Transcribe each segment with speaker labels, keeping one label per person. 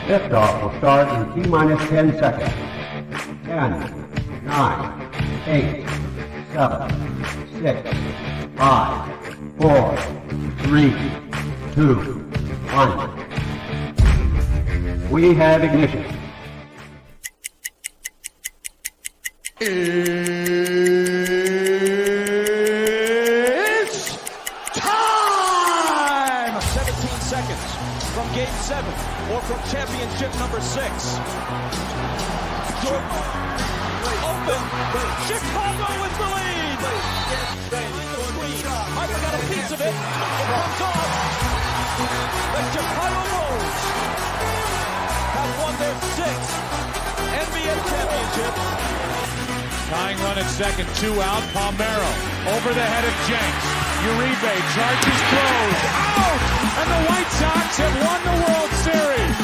Speaker 1: Liftoff will start in T-minus 10 seconds. 10, 9, 8, 7, 6, 5, 4, 3, 2, 1. We have ignition.
Speaker 2: It's time! 17 seconds from Game 7 or from championship number 6. Open! Chicago with the lead! Harper got a piece of it. It comes off. The Chicago Bulls have won their 6th NBA championship.
Speaker 3: Tying run at second, 2 out. Palmero over the head of Jenks. Uribe charges, throws, out! And the White Sox have won the World Series.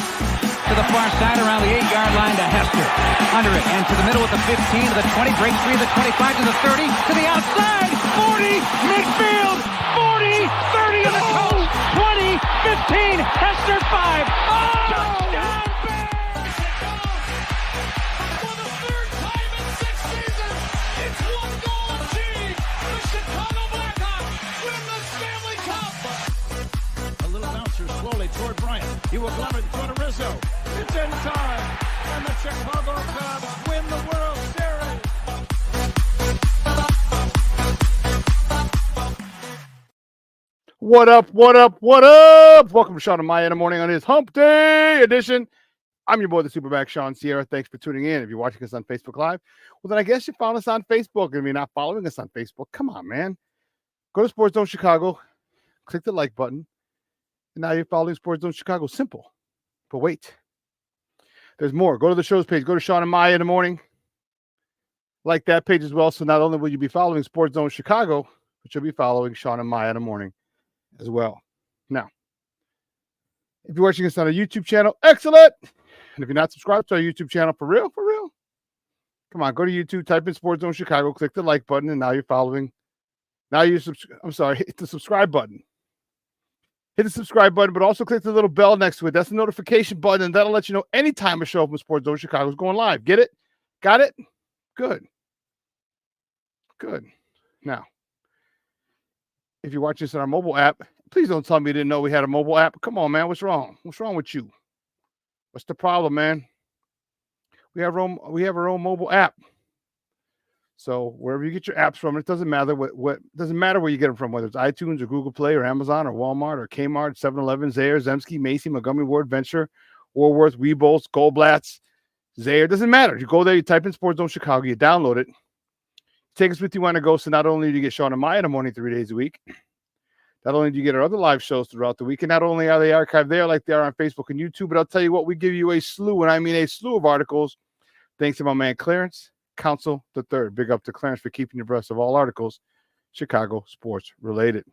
Speaker 4: To the far side around the 8-yard line to Hester. Under it and to the middle with the 15 to the 20. Breaks free to the 25 to the 30 to the outside. 40 midfield. 40 30 to the coast. 20 15 Hester 5. Oh! Touchdown!
Speaker 5: Slowly toward Bryant. He will glove it toward Rizzo. It's in time. And the Chicago Cubs win the World Series.
Speaker 6: What up, what up, what up? Welcome to Shawn and Maya in the morning on his Hump Day edition. I'm your boy, the SuperBack, Shawn Sierra. Thanks for tuning in. If you're watching us on Facebook Live, well, then I guess you found us on Facebook. And if you're not following us on Facebook, come on, man. Go to Sports Zone Chicago. Click the like button. And now you're following Sports Zone Chicago. Simple. But wait. There's more. Go to the show's page. Go to Shawn and Maya in the morning. Like that page as well. So not only will you be following Sports Zone Chicago, but you'll be following Shawn and Maya in the morning as well. Now, if you're watching us on a YouTube channel, excellent. And if you're not subscribed to our YouTube channel, for real, come on, go to YouTube, type in Sports Zone Chicago, click the like button, and now you're following. Now you hit the subscribe button. Hit the subscribe button, but also click the little bell next to it. That's the notification button, and that'll let you know anytime a show from Sports Zone Chicago is going live. Get it? Got it? Good. Now, if you're watching this on our mobile app, please don't tell me you didn't know we had a mobile app. Come on, man. What's wrong? What's wrong with you? What's the problem, man? We have our own mobile app. So wherever you get your apps from, it doesn't matter what doesn't matter where you get them from, whether it's iTunes or Google Play or Amazon or Walmart or Kmart, 7-Eleven, Zayre, Zemsky, Macy, Montgomery Ward, Venture, Woolworth, Weebles, Goldblatts, Zayre. Doesn't matter. You go there, you type in Sports Zone Chicago, you download it. Take us with you on the go. So not only do you get Shawn and Maya in the morning 3 days a week, not only do you get our other live shows throughout the week, and not only are they archived there like they are on Facebook and YouTube, but I'll tell you what, we give you a slew, and I mean a slew of articles, thanks to my man Clarence Council III. Big up to Clarence for keeping you abreast of all articles Chicago sports related.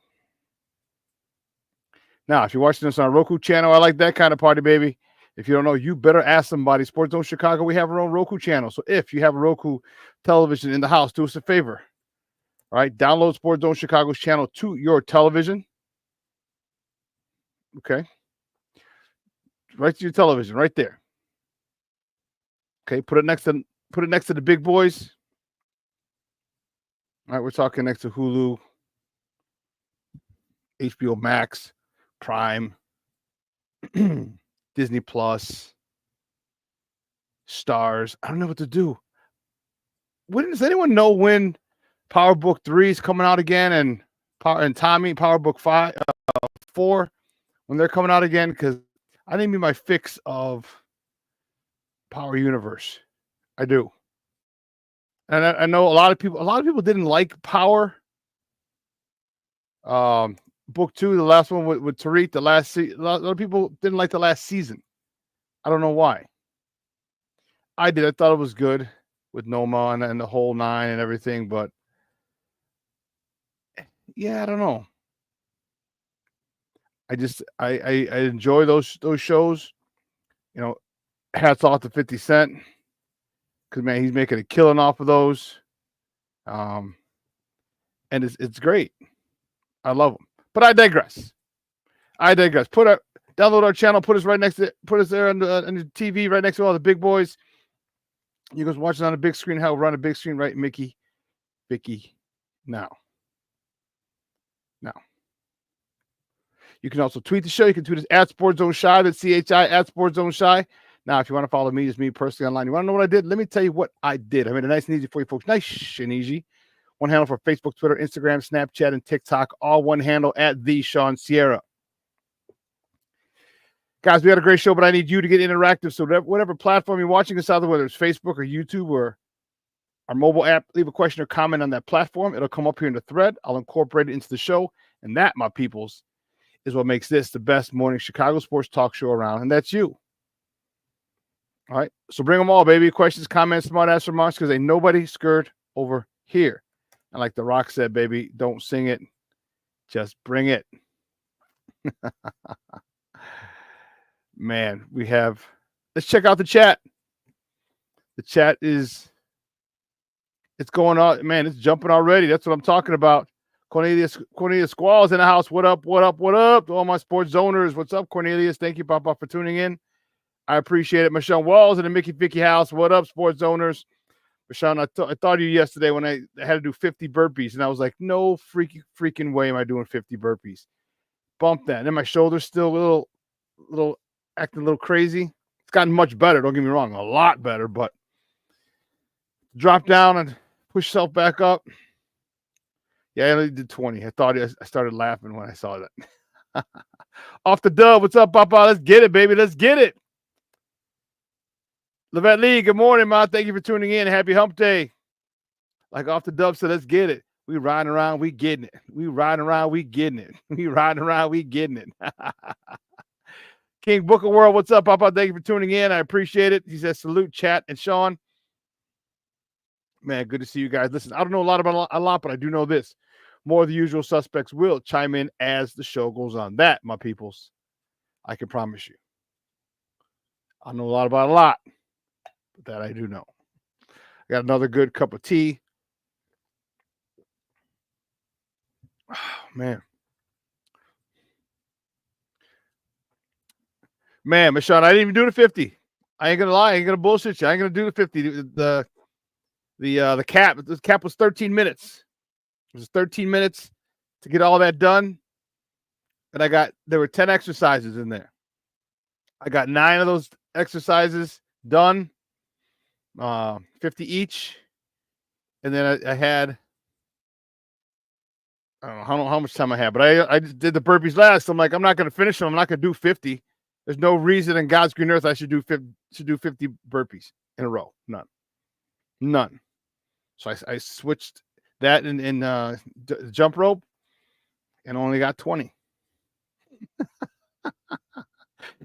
Speaker 6: Now, if you're watching us on our Roku channel, I like that kind of party, baby. If you don't know, you better ask somebody. Sports Zone Chicago, we have our own Roku channel. So if you have a Roku television in the house, do us a favor. All right, download Sports Zone Chicago's channel to your television. Okay. Right to your television, right there. Okay, put it next to the big boys. All right, we're talking next to Hulu, HBO Max, Prime, Disney Plus, Stars. I don't know what to do. Does anyone know when Power Book 3 is coming out again and Tommy Power Book 4 when they're coming out again? Because I need me my fix of Power Universe. I do. And I know a lot of people didn't like Power. Book 2, the last one with Tariq, a lot of people didn't like the last season. I don't know why. I did. I thought it was good with Noma and the whole 9 and everything, but yeah, I don't know. I enjoy those shows. You know, hats off to 50 Cent. Because, man, he's making a killing off of those. And it's great. I love them. But I digress. Download our channel. Put us there on the TV right next to all the big boys. You guys watching on a big screen. How we're on a big screen, right, Mickey? Vicky. Now. You can also tweet the show. You can tweet us at SportsZoneShy. That's CHI at SportsZoneShy. Now, if you want to follow me, just me personally online. You want to know what I did? Let me tell you what I did. I made it nice and easy for you folks. Nice and easy. One handle for Facebook, Twitter, Instagram, Snapchat, and TikTok. All one handle at the Shawn Sierra. Guys, we had a great show, but I need you to get interactive. So whatever platform you're watching us on, whether it's Facebook or YouTube or our mobile app, leave a question or comment on that platform. It'll come up here in the thread. I'll incorporate it into the show. And that, my peoples, is what makes this the best morning Chicago sports talk show around. And that's you. All right. So bring them all, baby. Questions, comments, smart ass remarks, because ain't nobody scared over here. And like The Rock said, baby, don't sing it. Just bring it. Man, let's check out the chat. The chat it's going on. Man, it's jumping already. That's what I'm talking about. Cornelius Squall's in the house. What up? To all my sports zoners. What's up, Cornelius? Thank you, Papa, for tuning in. I appreciate it. Michelle Walls in the Mickey Vicky house. What up, sports zoners? Michelle, I thought of you yesterday when I had to do 50 burpees, and I was like, no freaking way am I doing 50 burpees. Bump that. And then my shoulder's still acting a little crazy. It's gotten much better. Don't get me wrong. A lot better, but drop down and push yourself back up. Yeah, I only did 20. I started laughing when I saw that. Off the dub. What's up, Papa? Let's get it, baby. Let's get it. Levette Lee, good morning, Ma. Thank you for tuning in. Happy hump day. Like Off the dub said, let's get it. We riding around, we getting it. We riding around, we getting it. We riding around, we getting it. King Booker World, what's up, Papa? Thank you for tuning in. I appreciate it. He says, salute, chat, and Shawn. Man, good to see you guys. Listen, I don't know a lot, but I do know this. More of the usual suspects will chime in as the show goes on. That, my peoples, I can promise you. I know a lot about a lot, but that I do know. I got another good cup of tea. Oh, man. Man, Michelle, I didn't even do the 50. I ain't going to lie. I ain't going to bullshit you. I ain't going to do the 50. The cap was 13 minutes. It was 13 minutes to get all that done. And there were 10 exercises in there. I got 9 of those exercises done, 50 each. And then I had, I don't know how much time I had, but I just did the burpees last. I'm like, I'm not going to finish them. I'm not going to do 50. There's no reason in God's green earth I should do 50 burpees in a row. None. So I switched that in jump rope and only got 20.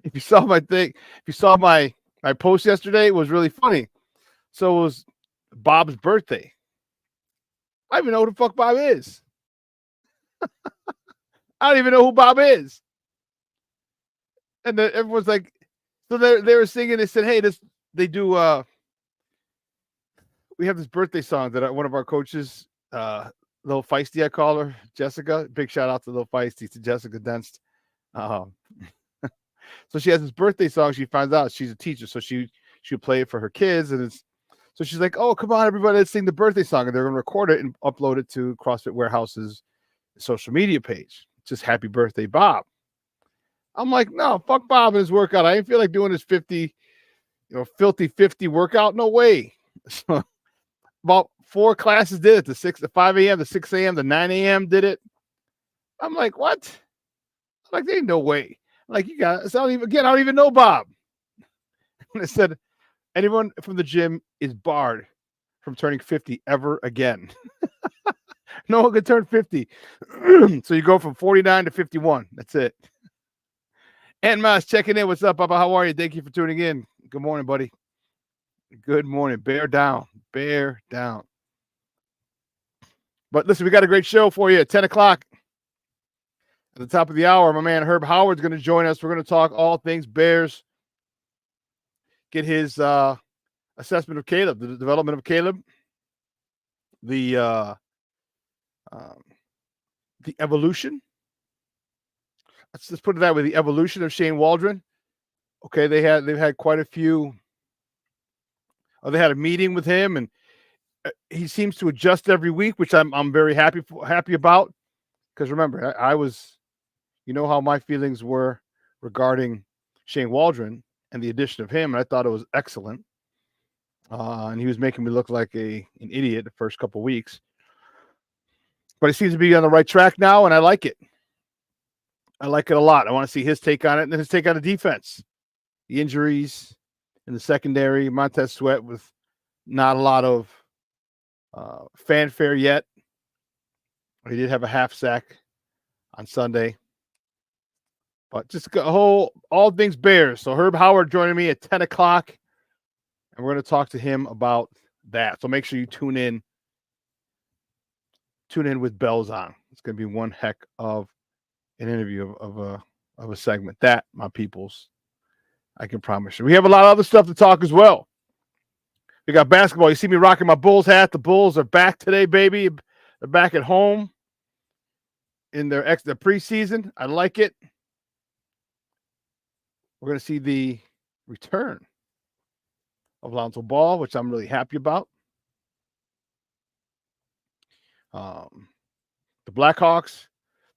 Speaker 6: If you saw my post yesterday, it was really funny. So it was Bob's birthday. I don't even know who the fuck Bob is. I don't even know who Bob is. And then everyone's like, so they were singing. They said, hey, we have this birthday song that one of our coaches, Little Feisty, I call her, Jessica. Big shout out to Little Feisty, to Jessica Denst. So she has this birthday song. She finds out she's a teacher, so she'll play it for her kids. And so she's like, oh, come on, everybody, let's sing the birthday song. And they're going to record it and upload it to CrossFit Warehouse's social media page. Just happy birthday, Bob. I'm like, no, fuck Bob and his workout. I didn't feel like doing this 50, filthy 50 workout. No way. So about 4 classes did it. The 5 a.m., the 6 a.m., the 9 a.m. did it. I'm like, what? I'm like, there ain't no way. I'm like, you guys, I don't even know Bob. And I said, anyone from the gym is barred from turning 50 ever again. No one can turn 50. So you go from 49 to 51. That's it. And Mas checking in. What's up, Papa? How are you? Thank you for tuning in. Good morning, buddy. Good morning. Bear down. Bear down. But listen, we got a great show for you at 10 o'clock. At the top of the hour, my man Herb Howard's going to join us. We're going to talk all things Bears. Get his assessment of Caleb, the development of Caleb, the evolution let's just put it that way, the evolution of Shane Waldron. Okay, they've had quite a few. They had a meeting with him, and he seems to adjust every week, which I'm very happy about. Because remember, I was, how my feelings were regarding Shane Waldron and the addition of him, and I thought it was excellent. And he was making me look like an idiot the first couple of weeks. But he seems to be on the right track now, and I like it. I like it a lot. I want to see his take on it and then his take on the defense. The injuries in the secondary, Montez Sweat with not a lot of fanfare yet. He did have a half sack on Sunday. But just all things Bears. So Herb Howard joining me at 10 o'clock, and we're going to talk to him about that. So make sure you tune in with bells on. It's going to be one heck of an interview of a segment. That, my peoples, I can promise you. We have a lot of other stuff to talk as well. We got basketball. You see me rocking my Bulls hat. The Bulls are back today, baby. They're back at home in their preseason. I like it. We're going to see the return of Lonzo Ball, which I'm really happy about. The Blackhawks.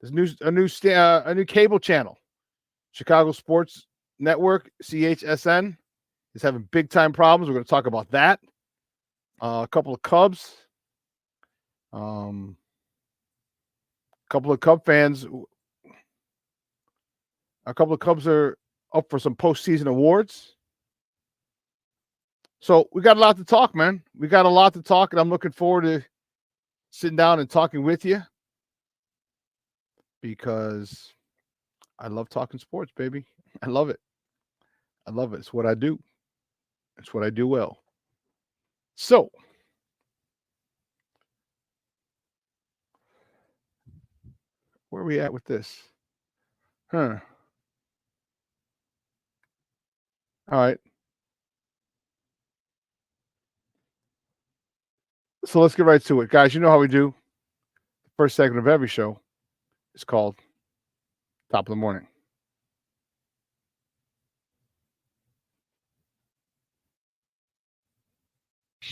Speaker 6: There's a new cable channel, Chicago Sports Network, CHSN, is having big time problems. We're going to talk about that. A couple of Cubs. A couple of Cub fans. A couple of Cubs are up for some postseason awards. So we got a lot to talk, man. We got a lot to talk, and I'm looking forward to sitting down and talking with you because I love talking sports, baby. I love it. I love it. It's what I do. It's what I do well. So, where are we at with this? All right. So let's get right to it. Guys, you know how we do. The first segment of every show is called Top of the Morning.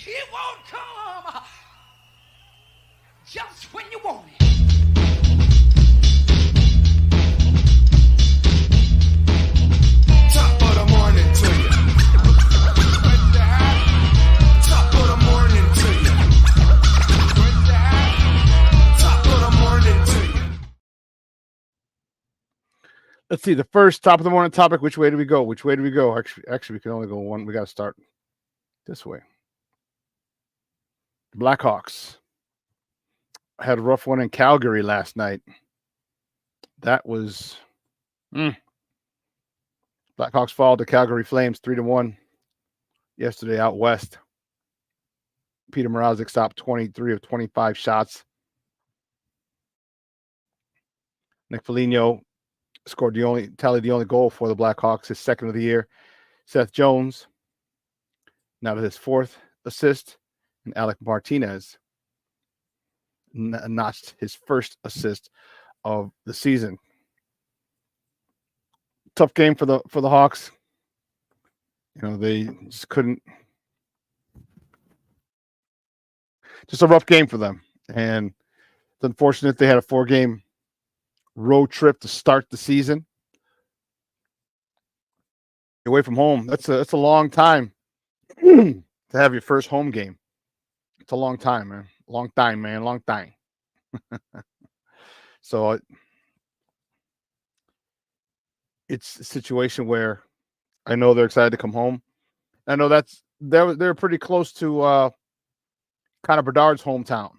Speaker 7: It won't come just when you want it.
Speaker 8: Top of the morning to you. Top of the morning to you. Top of the morning to you.
Speaker 6: Let's see, the first top of the morning topic. Which way do we go? Actually, we can only go one. We got to start this way. The Blackhawks had a rough one in Calgary last night. That was Blackhawks fall to Calgary Flames 3-1 yesterday out west. Peter Mrazek stopped 23 of 25 shots. Nick Foligno tallied the only goal for the Blackhawks, his second of the year. Seth Jones, now to his fourth assist, and Alec Martinez notched his first assist of the season. Tough game for the Hawks. They just couldn't. Just a rough game for them, and it's unfortunate they had a 4-game road trip to start the season. Away from home, that's a long time to have your first home game. It's a long time, man. Long time, man. Long time. So it's a situation where I know they're excited to come home. I know they're pretty close to Connor Bedard's hometown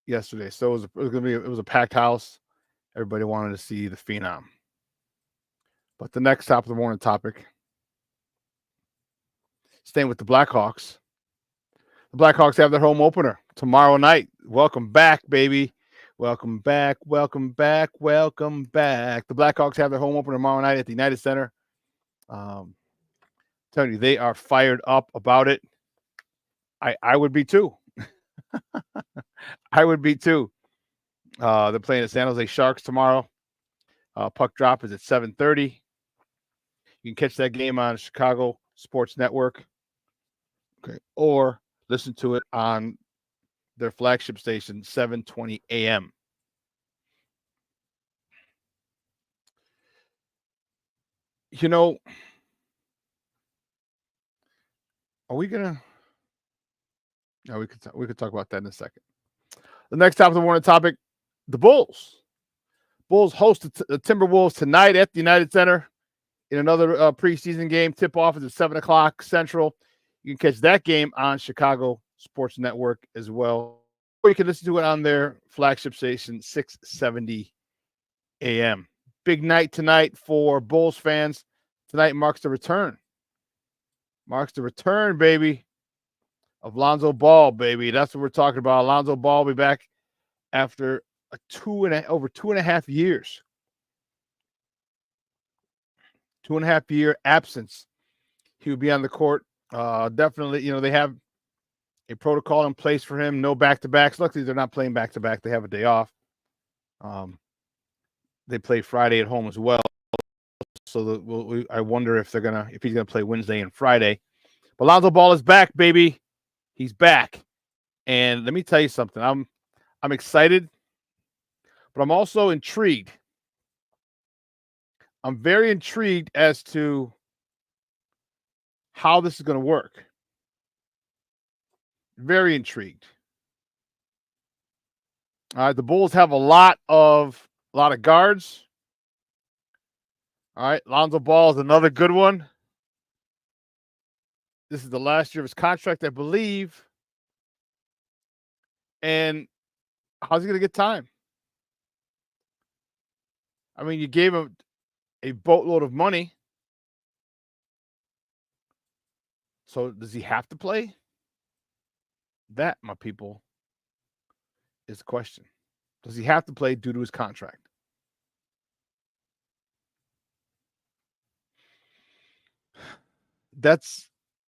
Speaker 6: yesterday. So it was a packed house. Everybody wanted to see the Phenom. But the next top of the morning topic, staying with the Blackhawks. The Blackhawks have their home opener tomorrow night. Welcome back, baby. Welcome back. Welcome back. Welcome back. The Blackhawks have their home opener tomorrow night at the United Center. Telling you, they are fired up about it. I would be too. I would be too. They're playing the San Jose Sharks tomorrow. Puck drop is at 7:30. You can catch that game on Chicago Sports Network, okay, or listen to it on their flagship station, 7:20 a.m. You know, are we gonna? No, we could talk about that in a second. The next top of the morning topic: the Bulls. Bulls host the Timberwolves tonight at the United Center in another preseason game. Tip off is at 7:00 Central. You can catch that game on Chicago Sports Network as well, or you can listen to it on their flagship station, 670 a.m. Big night tonight for Bulls fans. Tonight marks the return. Marks the return, baby, of Lonzo Ball, baby. That's what we're talking about. Lonzo Ball will be back after over 2.5 years. 2.5 year absence. He would be on the court. Definitely, they have a protocol in place for him. No back-to-backs. Luckily, they're not playing back-to-back. They have a day off. They play Friday at home as well. So I wonder if he's gonna play Wednesday and Friday. But Lonzo Ball is back, baby. He's back. And let me tell you something. I'm excited, but I'm also intrigued. I'm very intrigued as to how this is going to work. Very intrigued. All right, the Bulls have a lot of guards. All right, Lonzo Ball is another good one. This is the last year of his contract, I believe. And how's he going to get time? I mean, you gave him a boatload of money. So does he have to play? That, my people, is the question. Does he have to play due to his contract?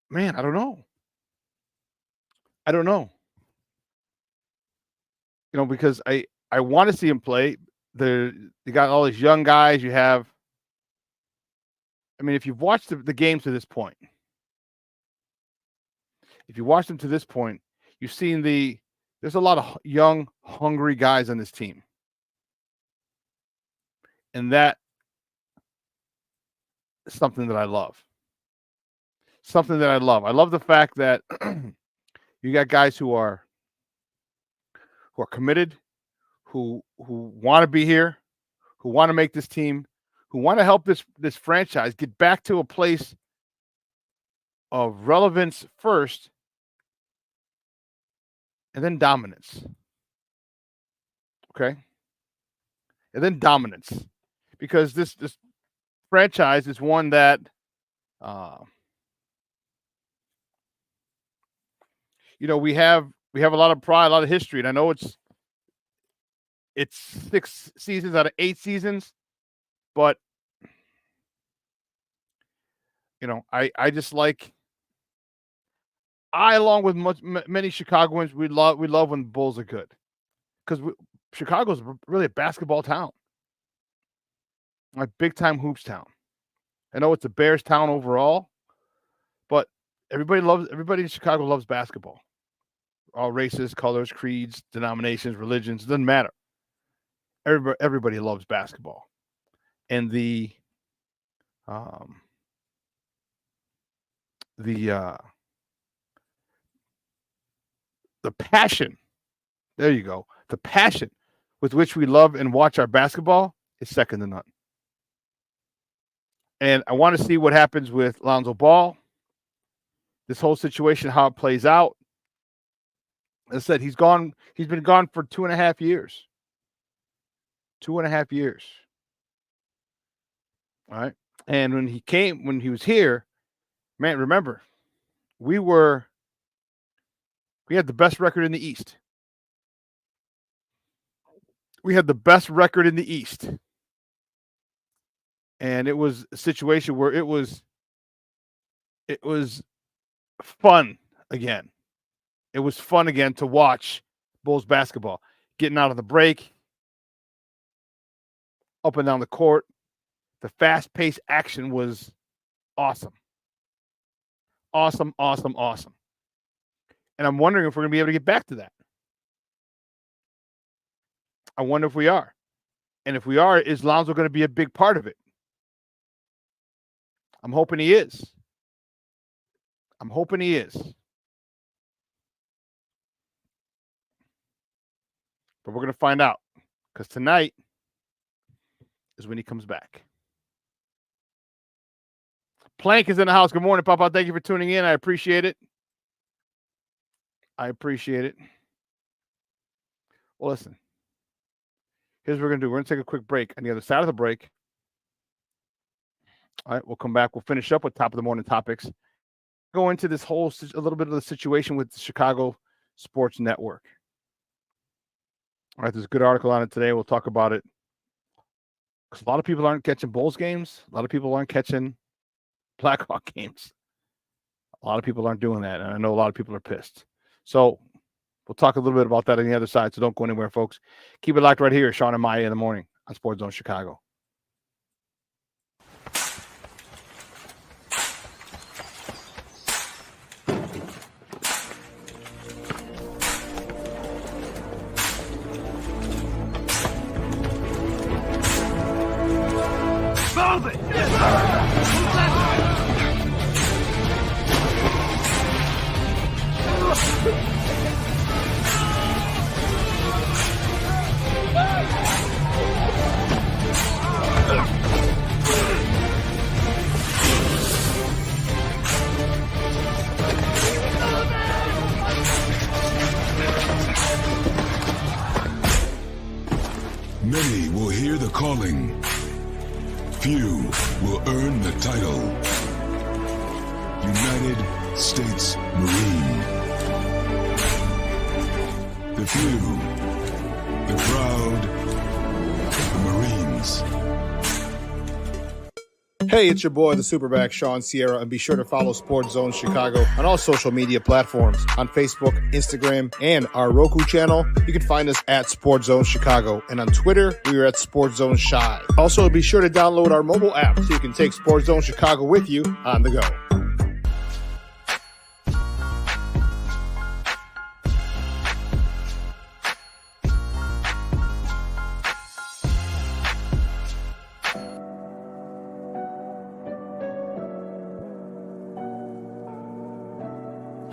Speaker 6: Man, I don't know. Because I want to see him play. You got all these young guys. You have, if you've watched the games to this point, you've seen there's a lot of young, hungry guys on this team. And that is something that I love. I love the fact that you got guys who are committed, who want to be here, who want to make this team, who want to help this franchise get back to a place of relevance first, and then dominance. Okay? And then dominance. Because this franchise is one that we have a lot of pride, a lot of history, and I know it's 6 seasons out of 8 seasons, but I just like, along with many Chicagoans, we love when the Bulls are good, because Chicago's really a basketball town, like big time hoops town. I know it's a Bears town overall, but everybody in Chicago loves basketball. All races, colors, creeds, denominations, religions, doesn't matter. Everybody loves basketball, and the passion. There you go. The passion with which we love and watch our basketball is second to none. And I want to see what happens with Lonzo Ball. This whole situation, how it plays out. As I said, he's been gone for 2.5 years. 2.5 years. All right. And when he was here, man, remember, we had the best record in the East. And it was a situation where it was fun again. It was fun again to watch Bulls basketball. Getting out of the break, up and down the court. The fast-paced action was awesome. Awesome. And I'm wondering if we're going to be able to get back to that. I wonder if we are. And if we are, is Lonzo going to be a big part of it? I'm hoping he is. But we're going to find out, because tonight is when he comes back. Plank is in the house. Good morning, Papa. Thank you for tuning in. I appreciate it. Well, listen. Here's what we're going to do. We're going to take a quick break. On the other side of the break, all right, we'll come back. We'll finish up with top of the morning topics. Go into this whole, a little bit of the situation with the Chicago Sports Network. All right, there's a good article on it today. We'll talk about it. Because a lot of people aren't catching Bulls games. A lot of people aren't catching Blackhawk games. A lot of people aren't doing that, and I know a lot of people are pissed. So we'll talk a little bit about that on the other side, so don't go anywhere, folks. Keep it locked right here, Shawn and Maya in the morning on Sports Zone Chicago.
Speaker 9: Many will hear the calling. Few will earn the title. United States Marine. The few, the proud, the Marines.
Speaker 10: Hey, it's your boy, the SuperBack, Shawn Sierra, and be sure to follow Sports Zone Chicago on all social media platforms, on Facebook, Instagram, and our Roku channel. You can find us at Sports Zone Chicago, and on Twitter, we are at Sports Zone Shy. Also, be sure to download our mobile app so you can take Sports Zone Chicago with you on the go.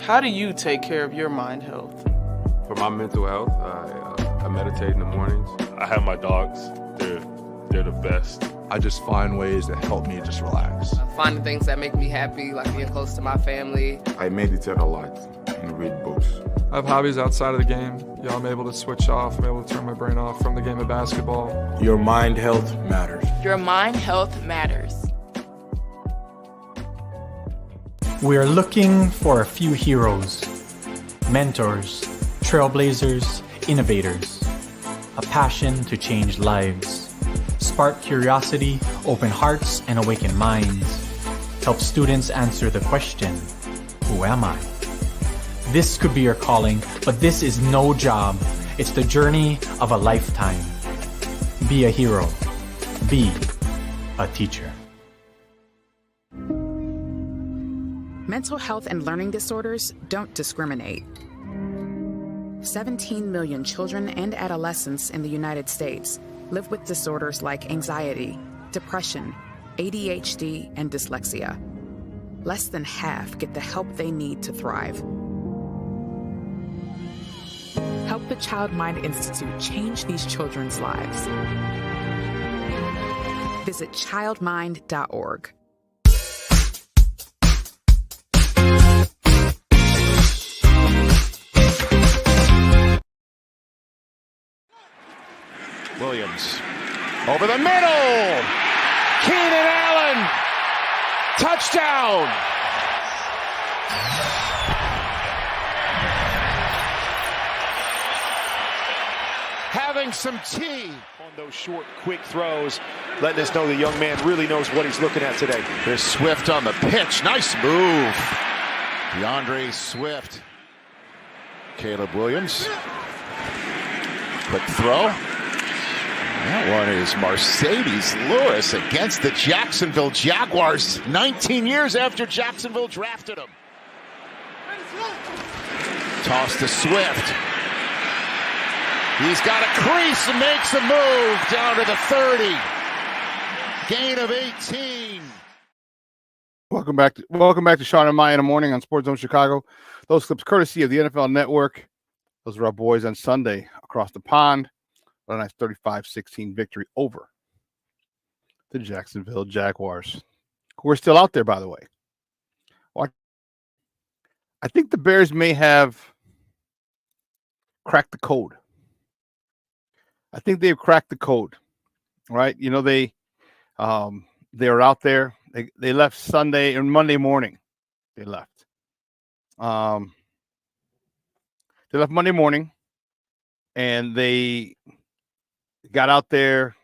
Speaker 11: How do you take care of your mind health?
Speaker 12: For my mental health, I meditate in the mornings.
Speaker 13: I have my dogs. They're the best.
Speaker 14: I just find ways that help me just relax.
Speaker 15: Finding things that make me happy, like being close to my family.
Speaker 16: I meditate a lot and read books.
Speaker 17: I have hobbies outside of the game. I'm able to switch off. I'm able to turn my brain off from the game of basketball.
Speaker 18: Your mind health matters.
Speaker 19: Your mind health matters.
Speaker 20: We are looking for a few heroes, mentors, trailblazers, innovators, a passion to change lives, spark curiosity, open hearts, and awaken minds, help students answer the question, who am I? This could be your calling, but this is no job. It's the journey of a lifetime. Be a hero. Be a teacher.
Speaker 21: Mental health and learning disorders don't discriminate. 17 million children and adolescents in the United States live with disorders like anxiety, depression, ADHD, and dyslexia. Less than half get the help they need to thrive. Help the Child Mind Institute change these children's lives. Visit childmind.org.
Speaker 22: Williams over the middle. Keenan Allen. Touchdown. Having some tea on those short, quick throws, letting us know the young man really knows what he's looking at today. There's Swift on the pitch. Nice move. DeAndre Swift. Caleb Williams. Quick throw. That one is Mercedes Lewis against the Jacksonville Jaguars 19 years after Jacksonville drafted him. Toss to Swift. He's got a crease and makes a move down to the 30. Gain of 18.
Speaker 6: Welcome back to Shawn and Maya in the morning on Sports Zone Chicago. Those clips courtesy of the NFL Network. Those are our boys on Sunday across the pond. A nice 35-16 victory over the Jacksonville Jaguars, who are still out there, by the way. I think the Bears may have cracked the code. I think they've cracked the code, right? You know, they are out there. They left Sunday and Monday morning. They left. They left Monday morning, and they got out there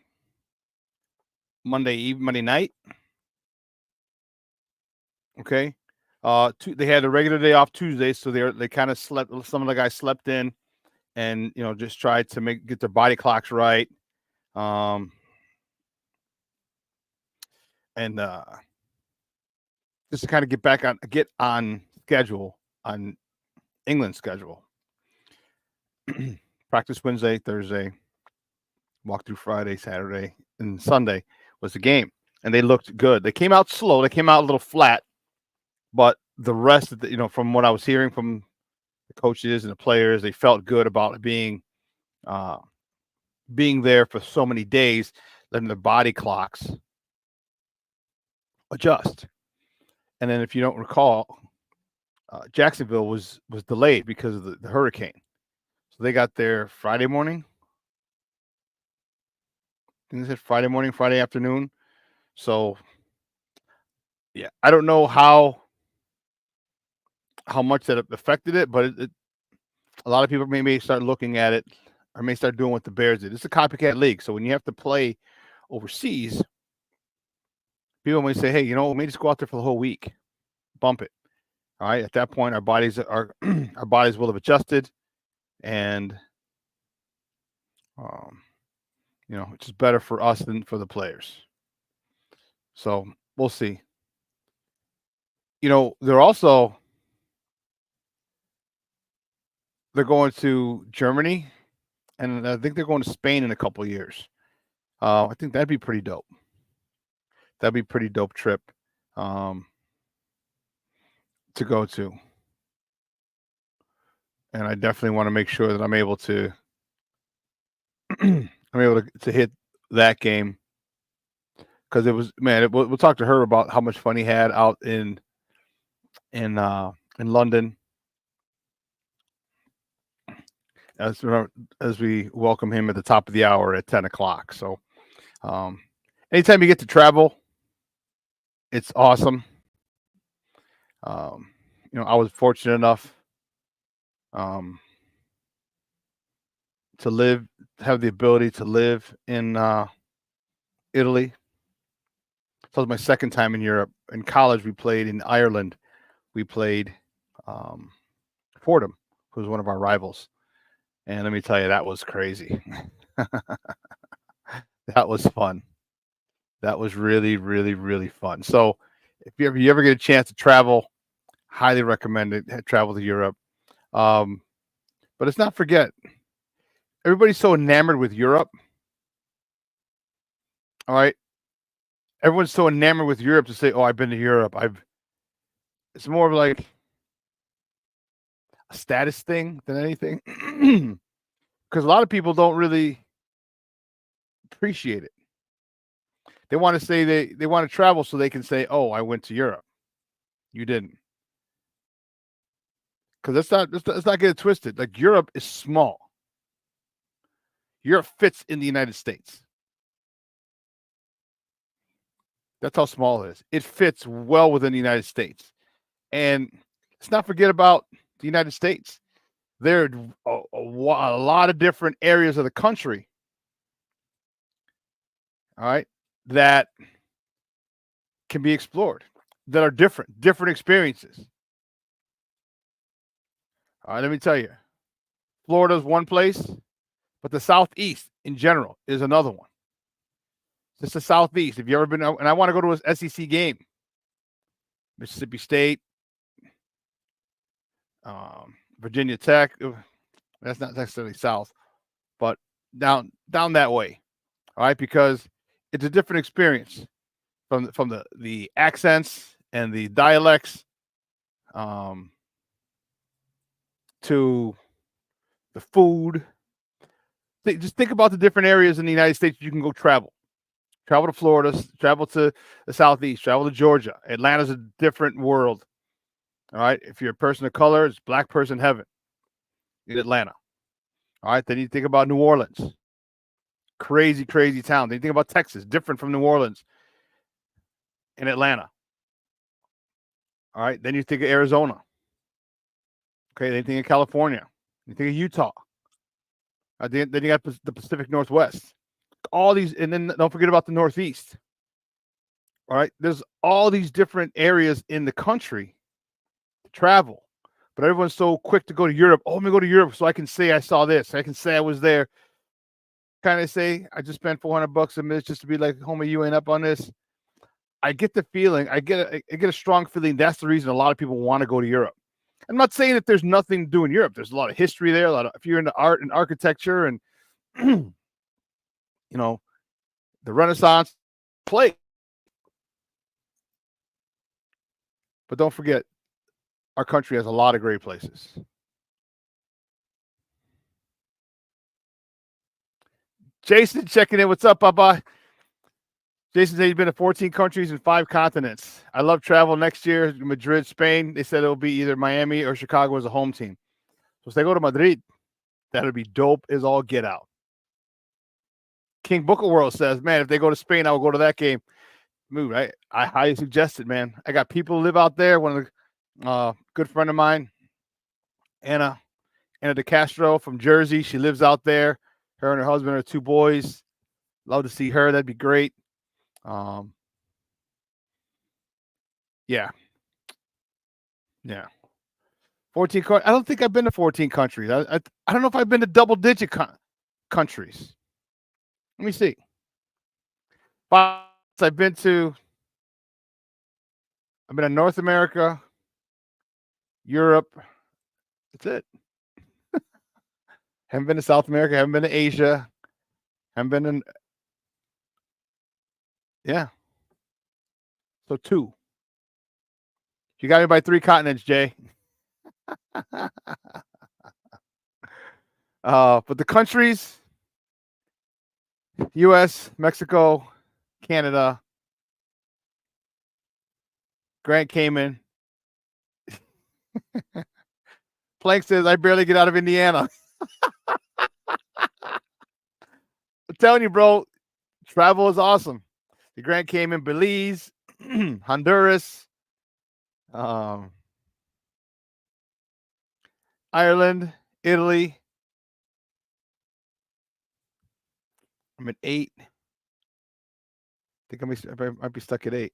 Speaker 6: Monday night. Okay. They had a regular day off Tuesday, so they kind of slept. Some of the guys slept in, and just tried to get their body clocks right. And just to kind of get on schedule, on England's schedule. Practice Wednesday, Thursday, walk through Friday, Saturday, and Sunday was the game. And they looked good. They came out slow. They came out a little flat, but the rest of from what I was hearing from the coaches and the players, they felt good about being there for so many days, letting their body clocks adjust. And then, if you don't recall, Jacksonville was delayed because of the hurricane. So they got there Friday morning. I think they said Friday morning, Friday afternoon. So, yeah, I don't know how much that affected it, but a lot of people may start looking at it or may start doing what the Bears did. It's a copycat league. So when you have to play overseas, people may say, hey, we may just go out there for the whole week, bump it. All right. At that point, our bodies will have adjusted, and it's just better for us than for the players. So we'll see. They're going to Germany, and I think they're going to Spain in a couple of years. I think that'd be pretty dope. That'd be a pretty dope trip to go to. And I definitely want to make sure that I'm able to hit that game, because it was, man. We'll talk to her about how much fun he had out in London as we welcome him at the top of the hour at 10 o'clock. So anytime you get to travel, it's awesome. I was fortunate enough to have the ability to live in Italy. So it was my second time in Europe. In college, we played in Ireland. We played Fordham, who was one of our rivals. And let me tell you, that was crazy. That was fun. That was really, really, really fun. So if you ever get a chance to travel, highly recommend it. Travel to Europe. But let's not forget, everybody's so enamored with Europe. All right. Everyone's so enamored with Europe to say, oh, I've been to Europe. It's more of like a status thing than anything. Because a lot of people don't really appreciate it. They want to say they want to travel so they can say, oh, I went to Europe. You didn't. Because let's not get it twisted. Like, Europe is small. Europe fits in the United States. That's how small it is. It fits well within the United States. And let's not forget about the United States. There are a lot of different areas of the country, all right, that can be explored, that are different experiences. All right, let me tell you, Florida's one place, but the Southeast in general is another one. It's the Southeast. If you ever been, and I want to go to an SEC game, Mississippi State, Virginia Tech. That's not necessarily South, but down that way. All right, because it's a different experience from the accents and the dialects, to the food. Just think about the different areas in the United States you can go travel. Travel to Florida, travel to the Southeast, travel to Georgia. Atlanta's a different world. All right. If you're a person of color, it's black person heaven in Atlanta. All right. Then you think about New Orleans. Crazy, crazy town. Then you think about Texas, different from New Orleans in Atlanta. All right. Then you think of Arizona. Okay. Then you think of California. You think of Utah. Then you got the Pacific Northwest. All these, and then don't forget about the Northeast. All right. There's all these different areas in the country to travel. But everyone's so quick to go to Europe. Oh, let me go to Europe so I can say I saw this. I can say I was there. Kind of say I just spent $400 a minute just to be like, homie, you ain't up on this. I get the feeling. I get a strong feeling. That's the reason a lot of people want to go to Europe. I'm not saying that there's nothing to do in Europe. There's a lot of history there. If you're into art and architecture and the Renaissance, play. But don't forget, our country has a lot of great places. Jason checking in. What's up, Papa? Jason said he's been to 14 countries and 5 continents. I love travel next year. Madrid, Spain. They said it'll be either Miami or Chicago as a home team. So if they go to Madrid, that'll be dope as all get out. King Booker World says, man, if they go to Spain, I will go to that game. Move, right? I highly suggest it, man. I got people who live out there. One of the good friend of mine, Anna De Castro from Jersey. She lives out there. Her and her husband are 2 boys. Love to see her. That'd be great. Yeah. 14. I don't think I've been to 14 countries. I don't know if I've been to double-digit countries. Let me see. I've been to North America, Europe. That's it. Haven't been to South America. Haven't been to Asia. Haven't been in. Yeah. So 2. You got me by 3 continents, Jay. But the countries, U.S., Mexico, Canada, Grand Cayman. Plank says, I barely get out of Indiana. I'm telling you, bro, travel is awesome. The Grand Cayman, Belize, Honduras, Ireland, Italy. I'm at 8. I think I might be stuck at 8.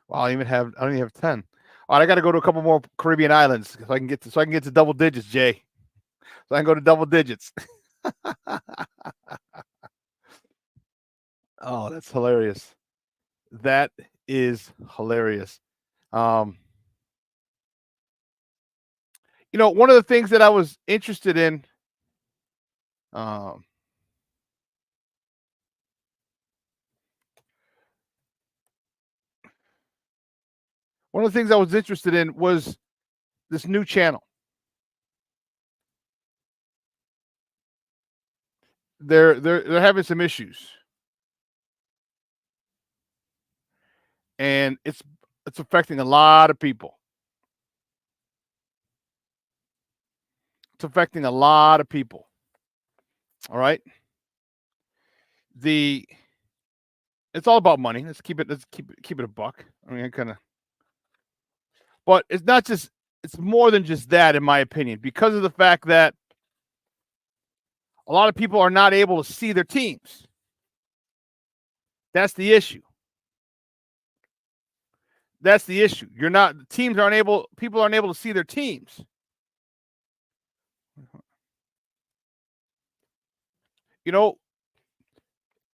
Speaker 6: Wow, I don't even have 10. All right, I got to go to a couple more Caribbean islands so I can get to double digits, Jay. So I can go to double digits. Oh, that's hilarious. That is hilarious. One of the things that I was interested in, one of the things I was interested in was this new channel. They're having some issues, and it's affecting a lot of people. It's affecting a lot of people. All right. It's all about money. Let's keep it a buck. I mean, but it's not just. It's more than just that, in my opinion, because of the fact that a lot of people are not able to see their teams. That's the issue. People aren't able to see their teams.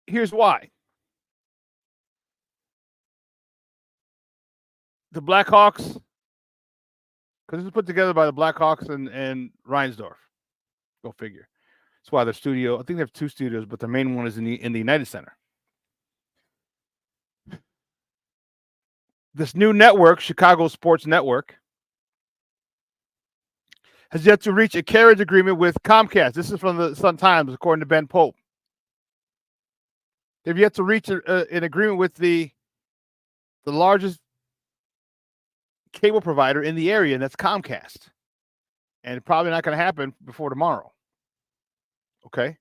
Speaker 6: here's why. The Blackhawks, because this was put together by the Blackhawks and Reinsdorf. Go figure. That's why their studio, I think they have 2 studios, but their main one is in the United Center. This new network, Chicago Sports Network, has yet to reach a carriage agreement with Comcast. This is from the Sun-Times, according to Ben Pope. They've yet to reach an agreement with the largest cable provider in the area, and that's Comcast. And it's probably not going to happen before tomorrow. Okay?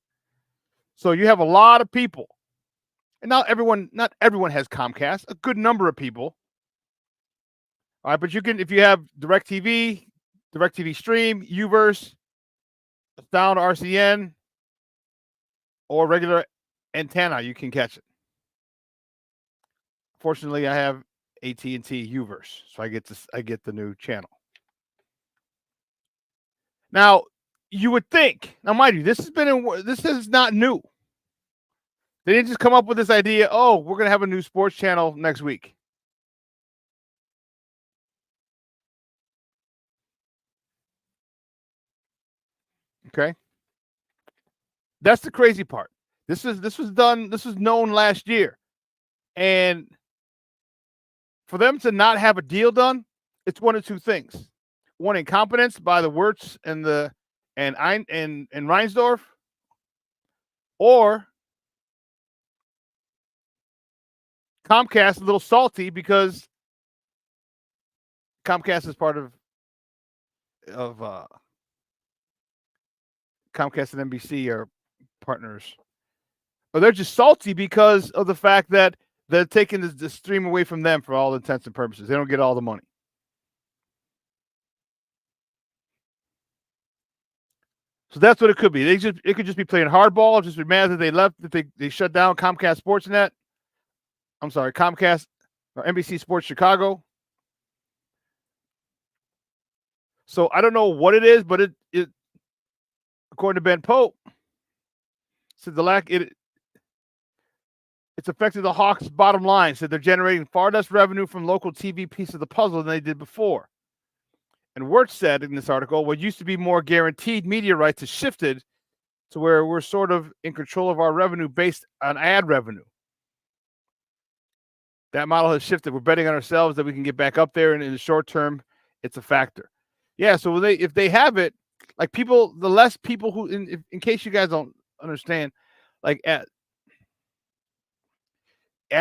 Speaker 6: So you have a lot of people. And not everyone has Comcast. A good number of people. All right, but you can, if you have DirecTV Stream, Uverse, Sound RCN, or regular antenna, you can catch it. Fortunately, I have AT&T Uverse, so I get the new channel. Now, you would think, now mind you, this is not new. They didn't just come up with this idea, oh, we're going to have a new sports channel next week. Okay? That's the crazy part. This was known last year. And for them to not have a deal done, it's one of 2 things. One, incompetence by the Wirtz and Reinsdorf, or Comcast a little salty because Comcast is part of Comcast and NBC are partners. Or they're just salty because of the fact that they're taking the stream away from them for all intents and purposes. They don't get all the money. So that's what it could be. It could just be playing hardball, just be mad that they left, that they shut down Comcast Sportsnet. I'm sorry, Comcast or NBC Sports Chicago. So I don't know what it is, but it according to Ben Pope, said it's affected the Hawks' bottom line. Said they're generating far less revenue from local TV piece of the puzzle than they did before. And Wirtz said in this article, what used to be more guaranteed media rights has shifted to where we're sort of in control of our revenue based on ad revenue. That model has shifted. We're betting on ourselves that we can get back up there, and in the short term, it's a factor. Yeah, so if they have it, like the less people who, in case you guys don't understand, like ad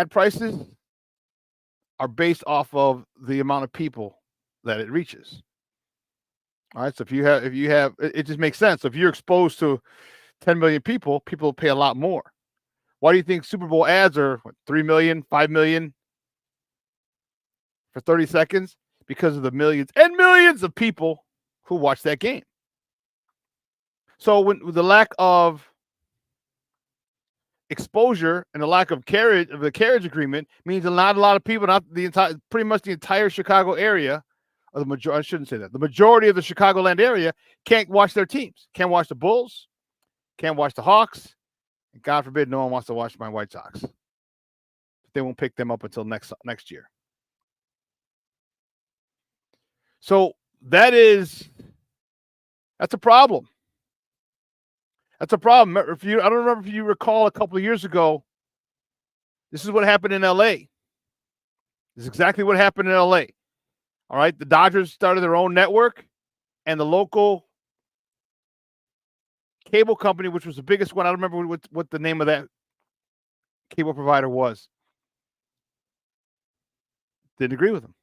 Speaker 6: prices are based off of the amount of people that it reaches. All right, so if you have, it just makes sense. So if you're exposed to 10 million people will pay a lot more. Why do you think Super Bowl ads are 3 million, 5 million for 30 seconds? Because of the millions and millions of people who watch that game. So with the lack of exposure and the lack of the carriage agreement means not a lot of people, pretty much the entire Chicago area, or I shouldn't say that. The majority of the Chicagoland area can't watch their teams. Can't watch the Bulls, can't watch the Hawks, and God forbid no one wants to watch my White Sox. They won't pick them up until next year. So that's a problem. That's a problem. I don't remember if you recall a couple of years ago, this is what happened in LA. This is exactly what happened in LA. All right. The Dodgers started their own network, and the local cable company, which was the biggest one, I don't remember what the name of that cable provider was, didn't agree with them.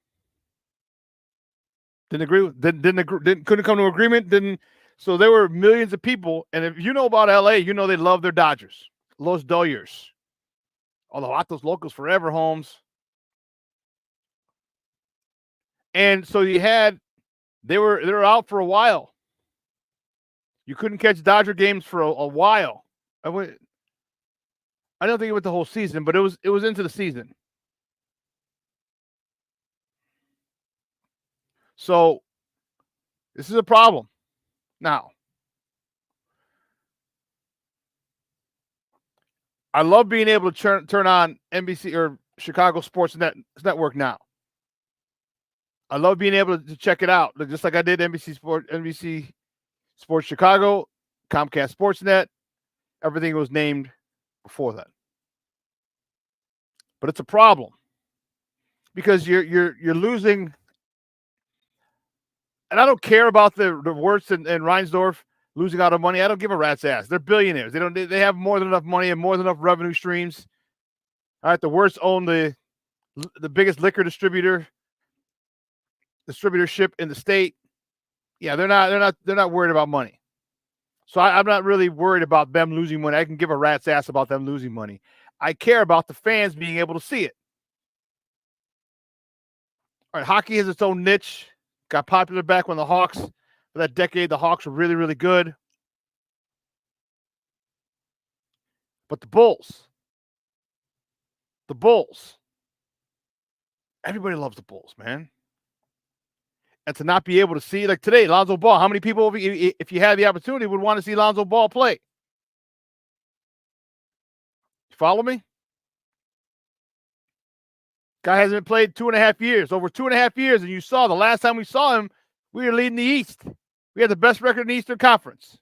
Speaker 6: Couldn't come to an agreement. So there were millions of people, and if you know about LA, you know they love their Dodgers, Los Dodgers. Although Vatos Locos forever, Holmes. And so they were out for a while. You couldn't catch Dodger games for a while. I don't think it went the whole season, but it was into the season. So this is a problem. Now, I love being able to turn on NBC or Chicago Sports Network now. I love being able to check it out, just like I did NBC Sports Chicago, Comcast Sportsnet. Everything was named before that. But it's a problem because you're losing. And I don't care about the Wirtz and Reinsdorf losing out on money. I don't give a rat's ass. They're billionaires. They have more than enough money and more than enough revenue streams. All right, the Wirtz own the biggest liquor distributorship in the state. Yeah, they're not worried about money. So I'm not really worried about them losing money. I can give a rat's ass about them losing money. I care about the fans being able to see it. All right, hockey has its own niche. Got popular back when the Hawks, for that decade, the Hawks were really, really good. But the Bulls, everybody loves the Bulls, man. And to not be able to see, like today, Lonzo Ball, how many people, if you had the opportunity, would want to see Lonzo Ball play? You follow me? Guy hasn't been played 2.5 years, over 2.5 years, and you saw the last time we saw him, we were leading the East. We had the best record in the Eastern Conference.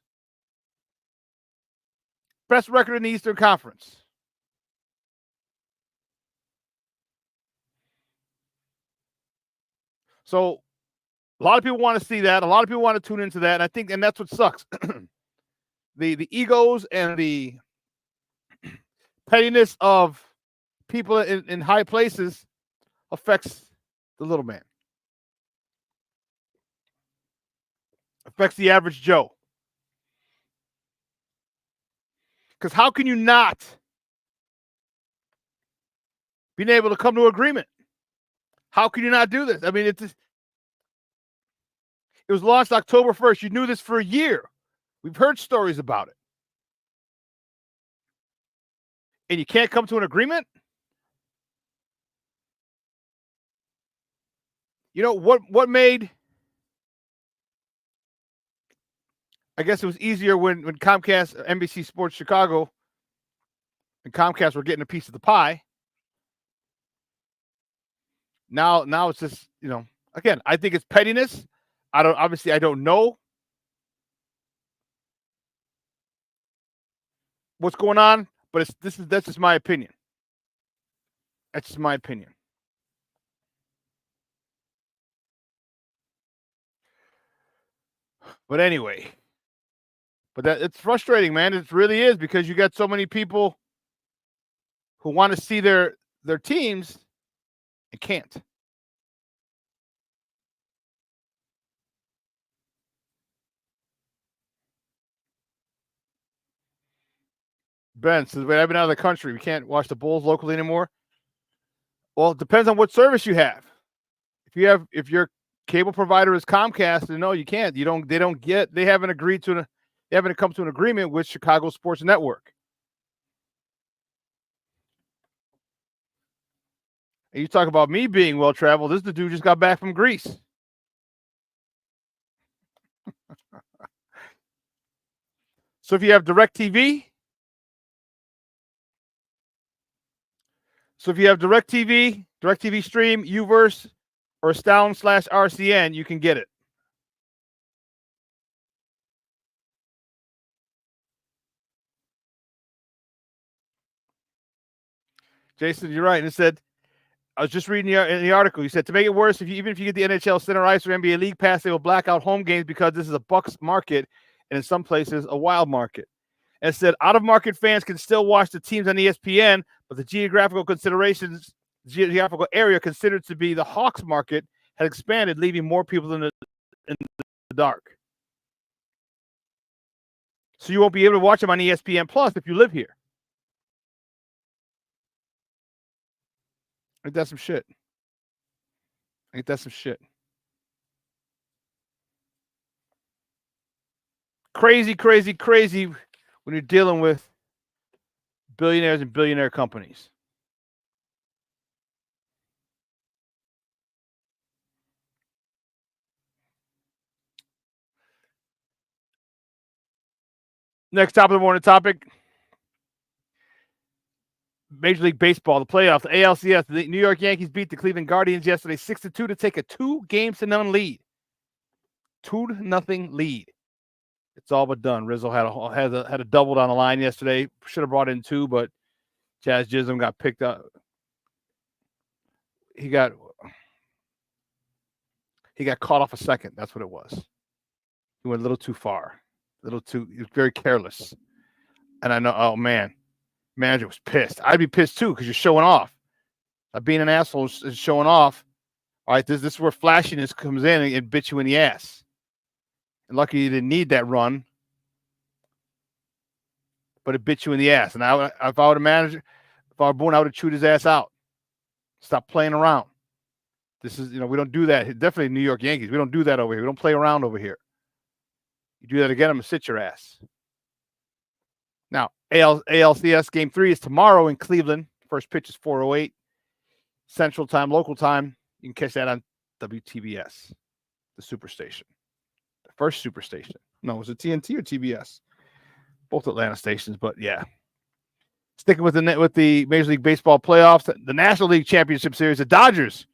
Speaker 6: Best record in the Eastern Conference. So a lot of people want to see that. A lot of people want to tune into that. And that's what sucks. the egos and the pettiness of people in high places affects the little man. Affects the average Joe. Because how can you not being able to come to agreement? How can you not do this? I mean, it was launched October 1st. You knew this for a year. We've heard stories about it. And you can't come to an agreement? You know, what made, I guess it was easier when Comcast, NBC Sports Chicago, and Comcast were getting a piece of the pie. Now it's just, again, I think it's pettiness. I don't know what's going on, but that's just my opinion. That's just my opinion. But anyway, it's frustrating, man. It really is, because you got so many people who want to see their teams and can't. Ben says, "Wait, I've been out of the country. We can't watch the Bulls locally anymore." Well, it depends on what service you have. If your cable provider is Comcast, then no, you can't. They haven't come to an agreement with Chicago Sports Network. And you talk about me being well traveled. This the dude just got back from Greece. So if you have DirecTV, DirecTV Stream, Uverse, or Astound/RCN, you can get it. Jason, you're right. And it said, I was just reading in the article. You said, to make it worse, even if you get the NHL Center Ice or NBA League Pass, they will black out home games because this is a Bucks market and in some places a Wild market. And it said, out-of-market fans can still watch the teams on ESPN, but the geographical area considered to be the Hawks market has expanded, leaving more people in the dark. So you won't be able to watch them on ESPN Plus if you live here. Ain't that some shit? Crazy, crazy, crazy when you're dealing with billionaires and billionaire companies. Next top of the morning topic. Major League Baseball, the playoffs, the ALCS, the New York Yankees beat the Cleveland Guardians yesterday 6-2 to take a 2-0 lead. 2-0 lead. It's all but done. Rizzo had a double down the line yesterday. Should have brought in 2, but Chaz Chisholm got picked up. He got caught off a second. That's what it was. He went a little too far. He was very careless. And I know, oh man, manager was pissed. I'd be pissed too because you're showing off. Being an asshole is showing off. All right, this is where flashiness comes in and bit you in the ass. And lucky you didn't need that run, but it bit you in the ass. And if I were a manager, if I were Boone, I would have chewed his ass out. Stop playing around. This is, we don't do that. Definitely New York Yankees. We don't do that over here. We don't play around over here. You do that again, I'm going to sit your ass. Now, ALCS Game 3 is tomorrow in Cleveland. First pitch is 4:08 Central Time, local time. You can catch that on WTBS, the Superstation. The first Superstation. No, was it TNT or TBS? Both Atlanta stations, but yeah. Sticking with the Major League Baseball playoffs, the National League Championship Series, the Dodgers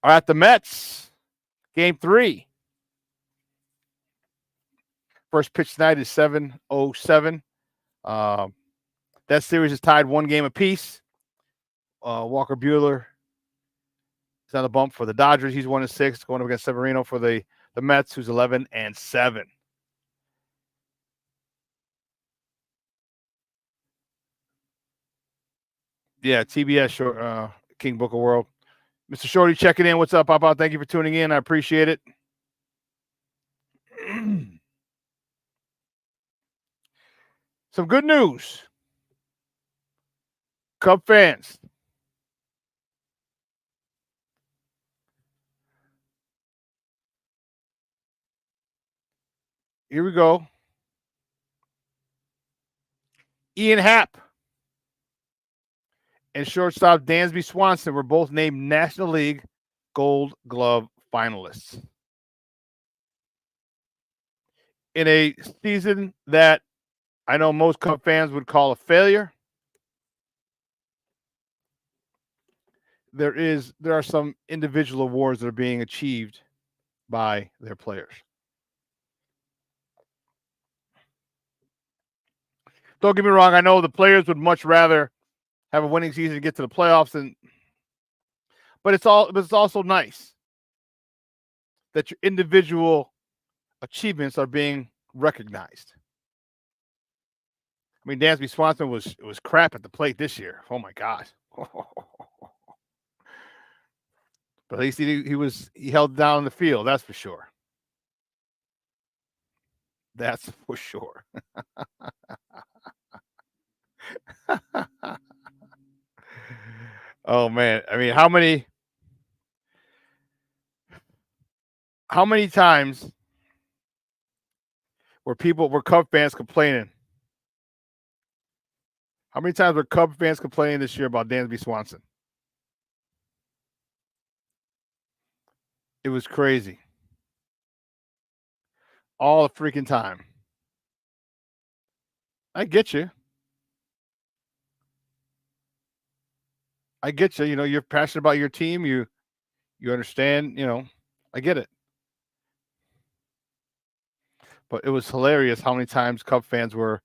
Speaker 6: are at the Mets. Game 3. First pitch tonight is 7:07. That series is tied 1 game apiece. Walker Buehler is on the bump for the Dodgers. He's 1-6, going up against Severino for the Mets, who's 11-7. Yeah, TBS, King Book of World. Mr. Shorty checking in. What's up, Papa? Thank you for tuning in. I appreciate it. Some good news. Cub fans. Here we go. Ian Happ and shortstop Dansby Swanson were both named National League Gold Glove finalists. In a season that I know most Cub fans would call a failure, there are some individual awards that are being achieved by their players. Don't get me wrong, I know the players would much rather have a winning season to get to the playoffs, but it's also nice that your individual achievements are being recognized. I mean, Dansby Swanson was crap at the plate this year. Oh my God. But at least he held down the field, that's for sure. That's for sure. Oh man. I mean, how many times were Cub fans complaining? How many times were Cub fans complaining this year about Dansby Swanson? It was crazy. All the freaking time. I get you. You're passionate about your team. You understand, I get it. But it was hilarious how many times Cub fans were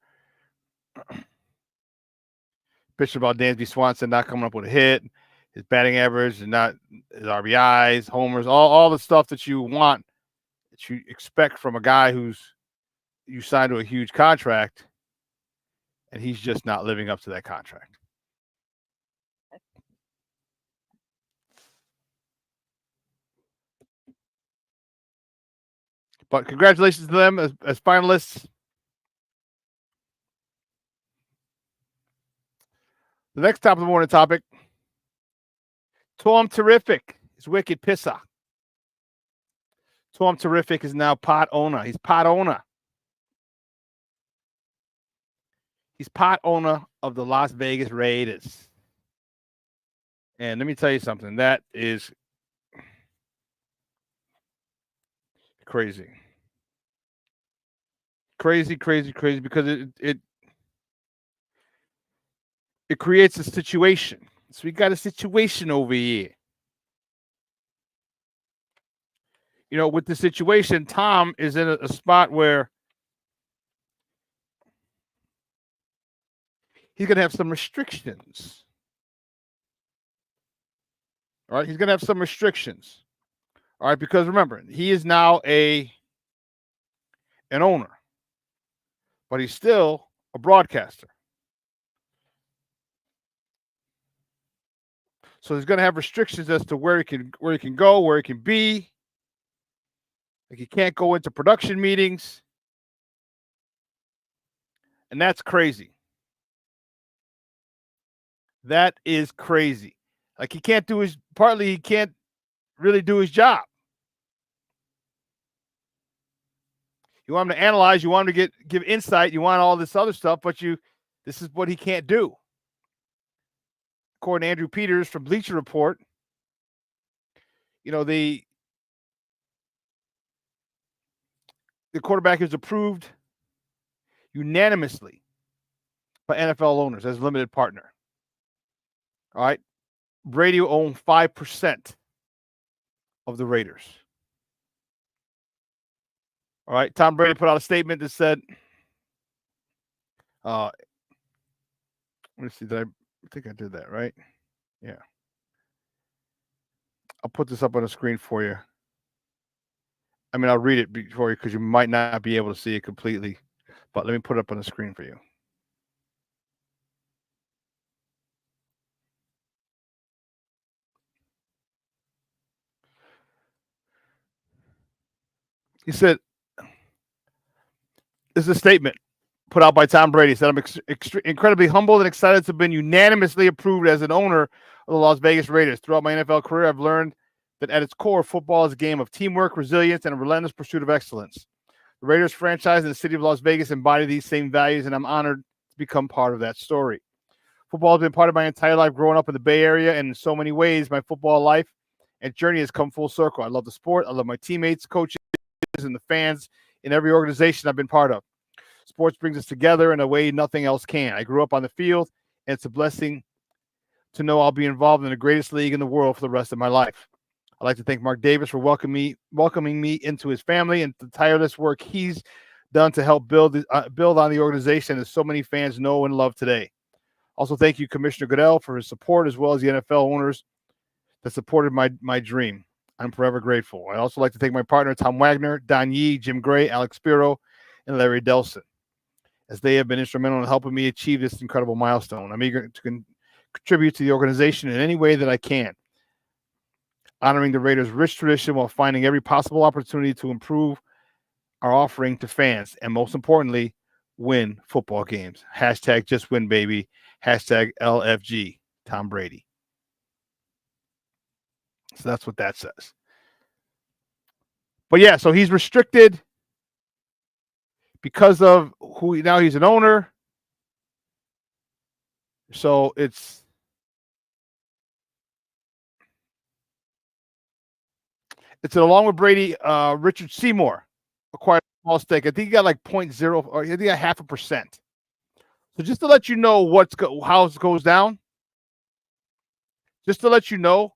Speaker 6: bitching about Dansby Swanson not coming up with a hit, his batting average, and not his RBIs, homers, all the stuff that you want, that you expect from a guy you signed to a huge contract, and he's just not living up to that contract. But congratulations to them as finalists. The next top of the morning topic. Tom Terrific is wicked pissa. Tom Terrific is now pot owner. He's pot owner. He's pot owner of the Las Vegas Raiders. And let me tell you something. That is crazy. Crazy because it creates a situation. So we got a situation over here. You know, with the situation, Tom is in a spot where he's going to have some restrictions. All right, he's going to have some restrictions. All right, because remember, he is now an owner, but he's still a broadcaster. So he's going to have restrictions as to where he can go, where he can be. Like he can't go into production meetings. And that's crazy. That is crazy. Like he can't really do his job. You want him to analyze, you want him to give insight, you want all this other stuff, but this is what he can't do. According to Andrew Peters from Bleacher Report, you know, the quarterback is approved unanimously by NFL owners as limited partner. All right. Brady will own 5% of the Raiders. All right. Tom Brady put out a statement that said, let me see. I think I did that, right? Yeah. I'll put this up on the screen for you. I mean, I'll read it for you because you might not be able to see it completely, but let me put it up on the screen for you. He said, this is a statement put out by Tom Brady. He said, I'm incredibly humbled and excited to have been unanimously approved as an owner of the Las Vegas Raiders. Throughout my NFL career, I've learned that at its core, football is a game of teamwork, resilience, and a relentless pursuit of excellence. The Raiders franchise in the city of Las Vegas embody these same values, and I'm honored to become part of that story. Football has been part of my entire life growing up in the Bay Area, and in so many ways, my football life and journey has come full circle. I love the sport. I love my teammates, coaches, and the fans in every organization I've been part of. Sports brings us together in a way nothing else can. I grew up on the field, and it's a blessing to know I'll be involved in the greatest league in the world for the rest of my life. I'd like to thank Mark Davis for welcoming me into his family and the tireless work he's done to help build on the organization that so many fans know and love today. Also, thank you, Commissioner Goodell, for his support, as well as the NFL owners that supported my dream. I'm forever grateful. I'd also like to thank my partner, Tom Wagner, Don Yee, Jim Gray, Alex Spiro, and Larry Delson, as they have been instrumental in helping me achieve this incredible milestone. I'm eager to contribute to the organization in any way that I can, honoring the Raiders' rich tradition while finding every possible opportunity to improve our offering to fans, and most importantly, win football games. Hashtag just win, baby. Hashtag LFG, Tom Brady. So that's what that says. But yeah, so he's restricted because of now he's an owner. So it's along with Brady, Richard Seymour acquired a small stake. I think he got like 0.0, or I think he got 0.5%. So just to let you know how it goes down, just to let you know,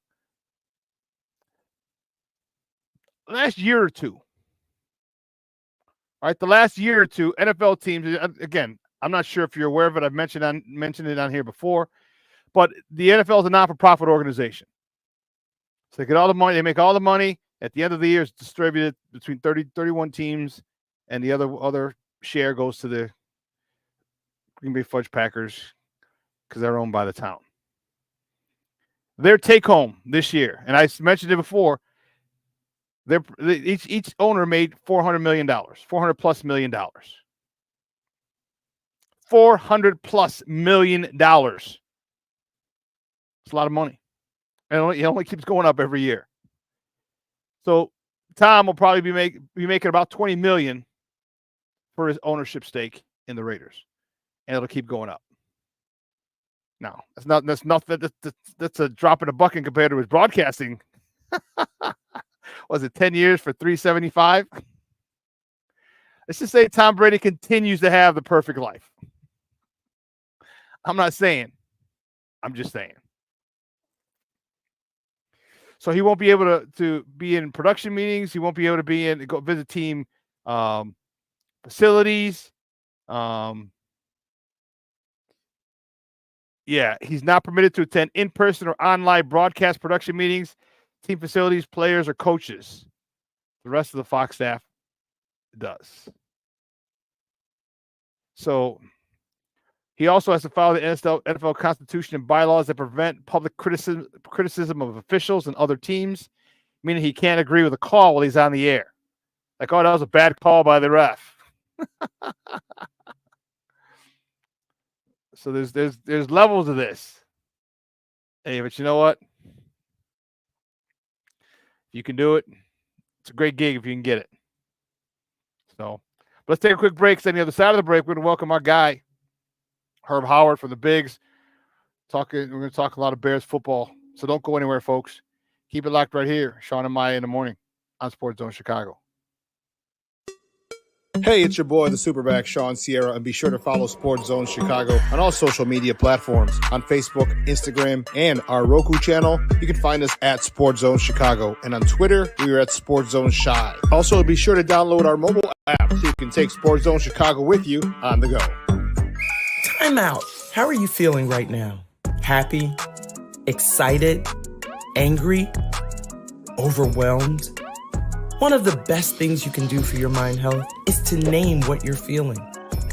Speaker 6: last year or two, all right, the last year or two, NFL teams, again, I'm not sure if you're aware of it. I've mentioned it on here before, but the NFL is a not-for-profit organization. So they get all the money, they make all the money. At the end of the year, it's distributed between 31 teams, and the other share goes to the Green Bay Fudge Packers because they're owned by the town. Their take-home this year, and I mentioned it before, each owner made $400 million, $400+ million. $400+ million. It's a lot of money. And it only keeps going up every year. So Tom will probably be making about $20 million for his ownership stake in the Raiders, and it'll keep going up. Now, that's a drop in the bucket compared to his broadcasting. Was it 10 years for $375? Let's just say Tom Brady continues to have the perfect life. I'm not saying, I'm just saying. So he won't be able to be in production meetings. He won't be able to go visit team facilities. Yeah, he's not permitted to attend in-person or online broadcast production meetings, team facilities, players, or coaches. The rest of the Fox staff does. So he also has to follow the NFL Constitution and bylaws that prevent public criticism of officials and other teams, meaning he can't agree with a call while he's on the air. Like, oh, that was a bad call by the ref. So there's levels of this. Hey, but you know what? If you can do it, it's a great gig if you can get it. So let's take a quick break. So on the other side of the break, we're going to welcome our guy, Herb Howard from the Bigs. We're going to talk a lot of Bears football. So don't go anywhere, folks. Keep it locked right here. Shawn and Maya in the morning on Sports Zone Chicago.
Speaker 10: Hey, it's your boy, the SuperBack, Shawn Sierra, and be sure to follow Sports Zone Chicago on all social media platforms, on Facebook, Instagram, and our Roku channel. You can find us at Sports Zone Chicago, and on Twitter, we are at Sports Zone Shy. Also, be sure to download our mobile app so you can take Sports Zone Chicago with you on the go.
Speaker 1: Time out. How are you feeling right now? Happy? Excited? Angry? Overwhelmed? One of the best things you can do for your mind health is to name what you're feeling.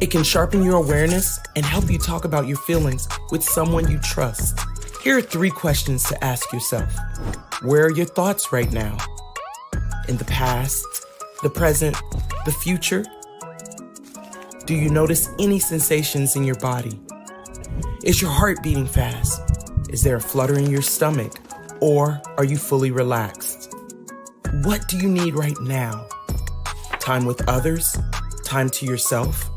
Speaker 1: It can sharpen your awareness and help you talk about your feelings with someone you trust. Here are 3 questions to ask yourself. Where are your thoughts right now? In the past, the present, the future? Do you notice any sensations in your body? Is your heart beating fast? Is there a flutter in your stomach? Or are you fully relaxed? What do you need right now? Time with others? Time to yourself?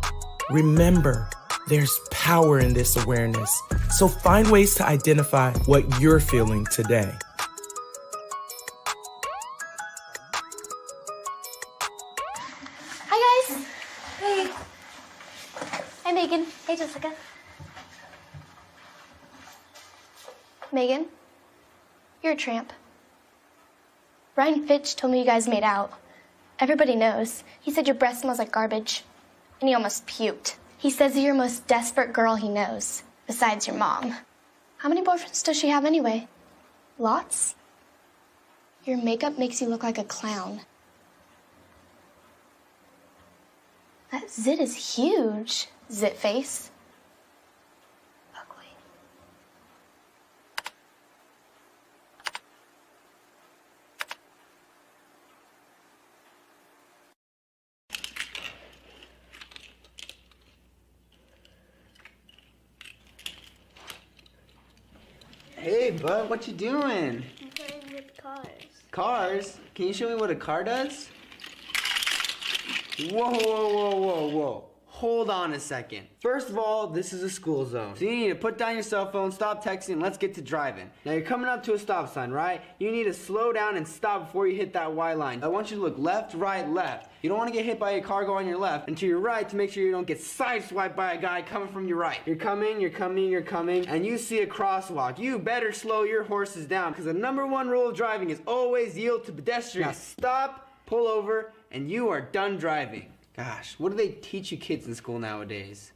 Speaker 1: Remember, there's power in this awareness. So find ways to identify what you're feeling today.
Speaker 2: Hi, guys. Hey. Hi, Megan. Hey, Jessica. Megan, you're a tramp. Brian Fitch told me you guys made out. Everybody knows. He said your breath smells like garbage. And he almost puked. He says you're the most desperate girl he knows, besides your mom. How many boyfriends does she have anyway? Lots? Your makeup makes you look like a clown. That zit is huge, zit face.
Speaker 23: Hey, bud, what you doing?
Speaker 2: I'm playing with cars.
Speaker 23: Cars? Can you show me what a car does? Whoa, whoa, whoa, whoa, whoa. Hold on a second. First of all, this is a school zone. So you need to put down your cell phone, stop texting, and let's get to driving. Now you're coming up to a stop sign, right? You need to slow down and stop before you hit that Y line. I want you to look left, right, left. You don't want to get hit by a car going on your left, and to your right to make sure you don't get sideswiped by a guy coming from your right. You're coming, and you see a crosswalk. You better slow your horses down, because the #1 rule of driving is always yield to pedestrians. Now stop, pull over, and you are done driving. Gosh, what do they teach you kids in school nowadays?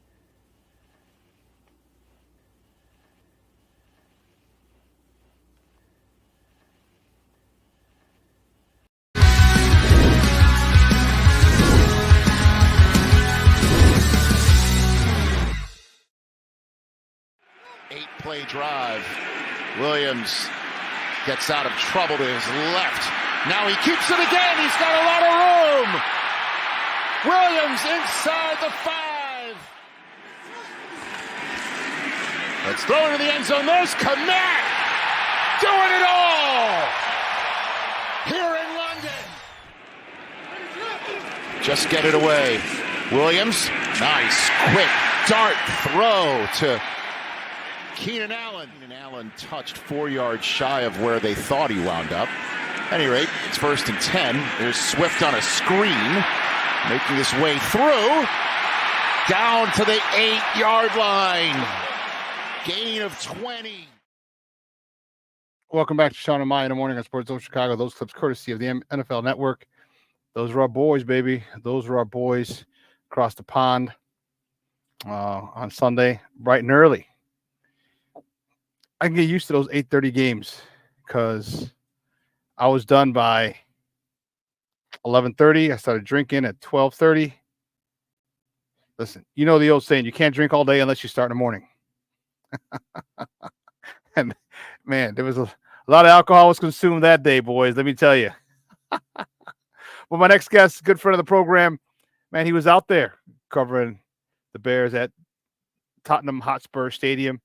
Speaker 22: Eight-play drive. Williams gets out of trouble to his left. Now he keeps it again. He's got a lot of room. Williams inside the 5. Let's throw into the end zone. There's Komet doing it all here in London. Just get it away. Williams, nice, quick dart throw to Keenan Allen. Keenan Allen touched 4 yards shy of where they thought he wound up. At any rate, it's 1st and 10. There's Swift on a screen, making his way through, down to the 8-yard line. Gain of 20.
Speaker 6: Welcome back to Shawn and Maya in the morning on Sports Zone Chicago. Those clips courtesy of the NFL Network. Those are our boys, baby. Those are our boys across the pond on Sunday, bright and early. I can get used to those 8:30 games because I was done by 11:30. I started drinking at 12:30. Listen, you know the old saying, you can't drink all day unless you start in the morning. And man, there was a lot of alcohol was consumed that day, boys. Let me tell you. Well, my next guest, good friend of the program, man, he was out there covering the Bears at Tottenham Hotspur Stadium,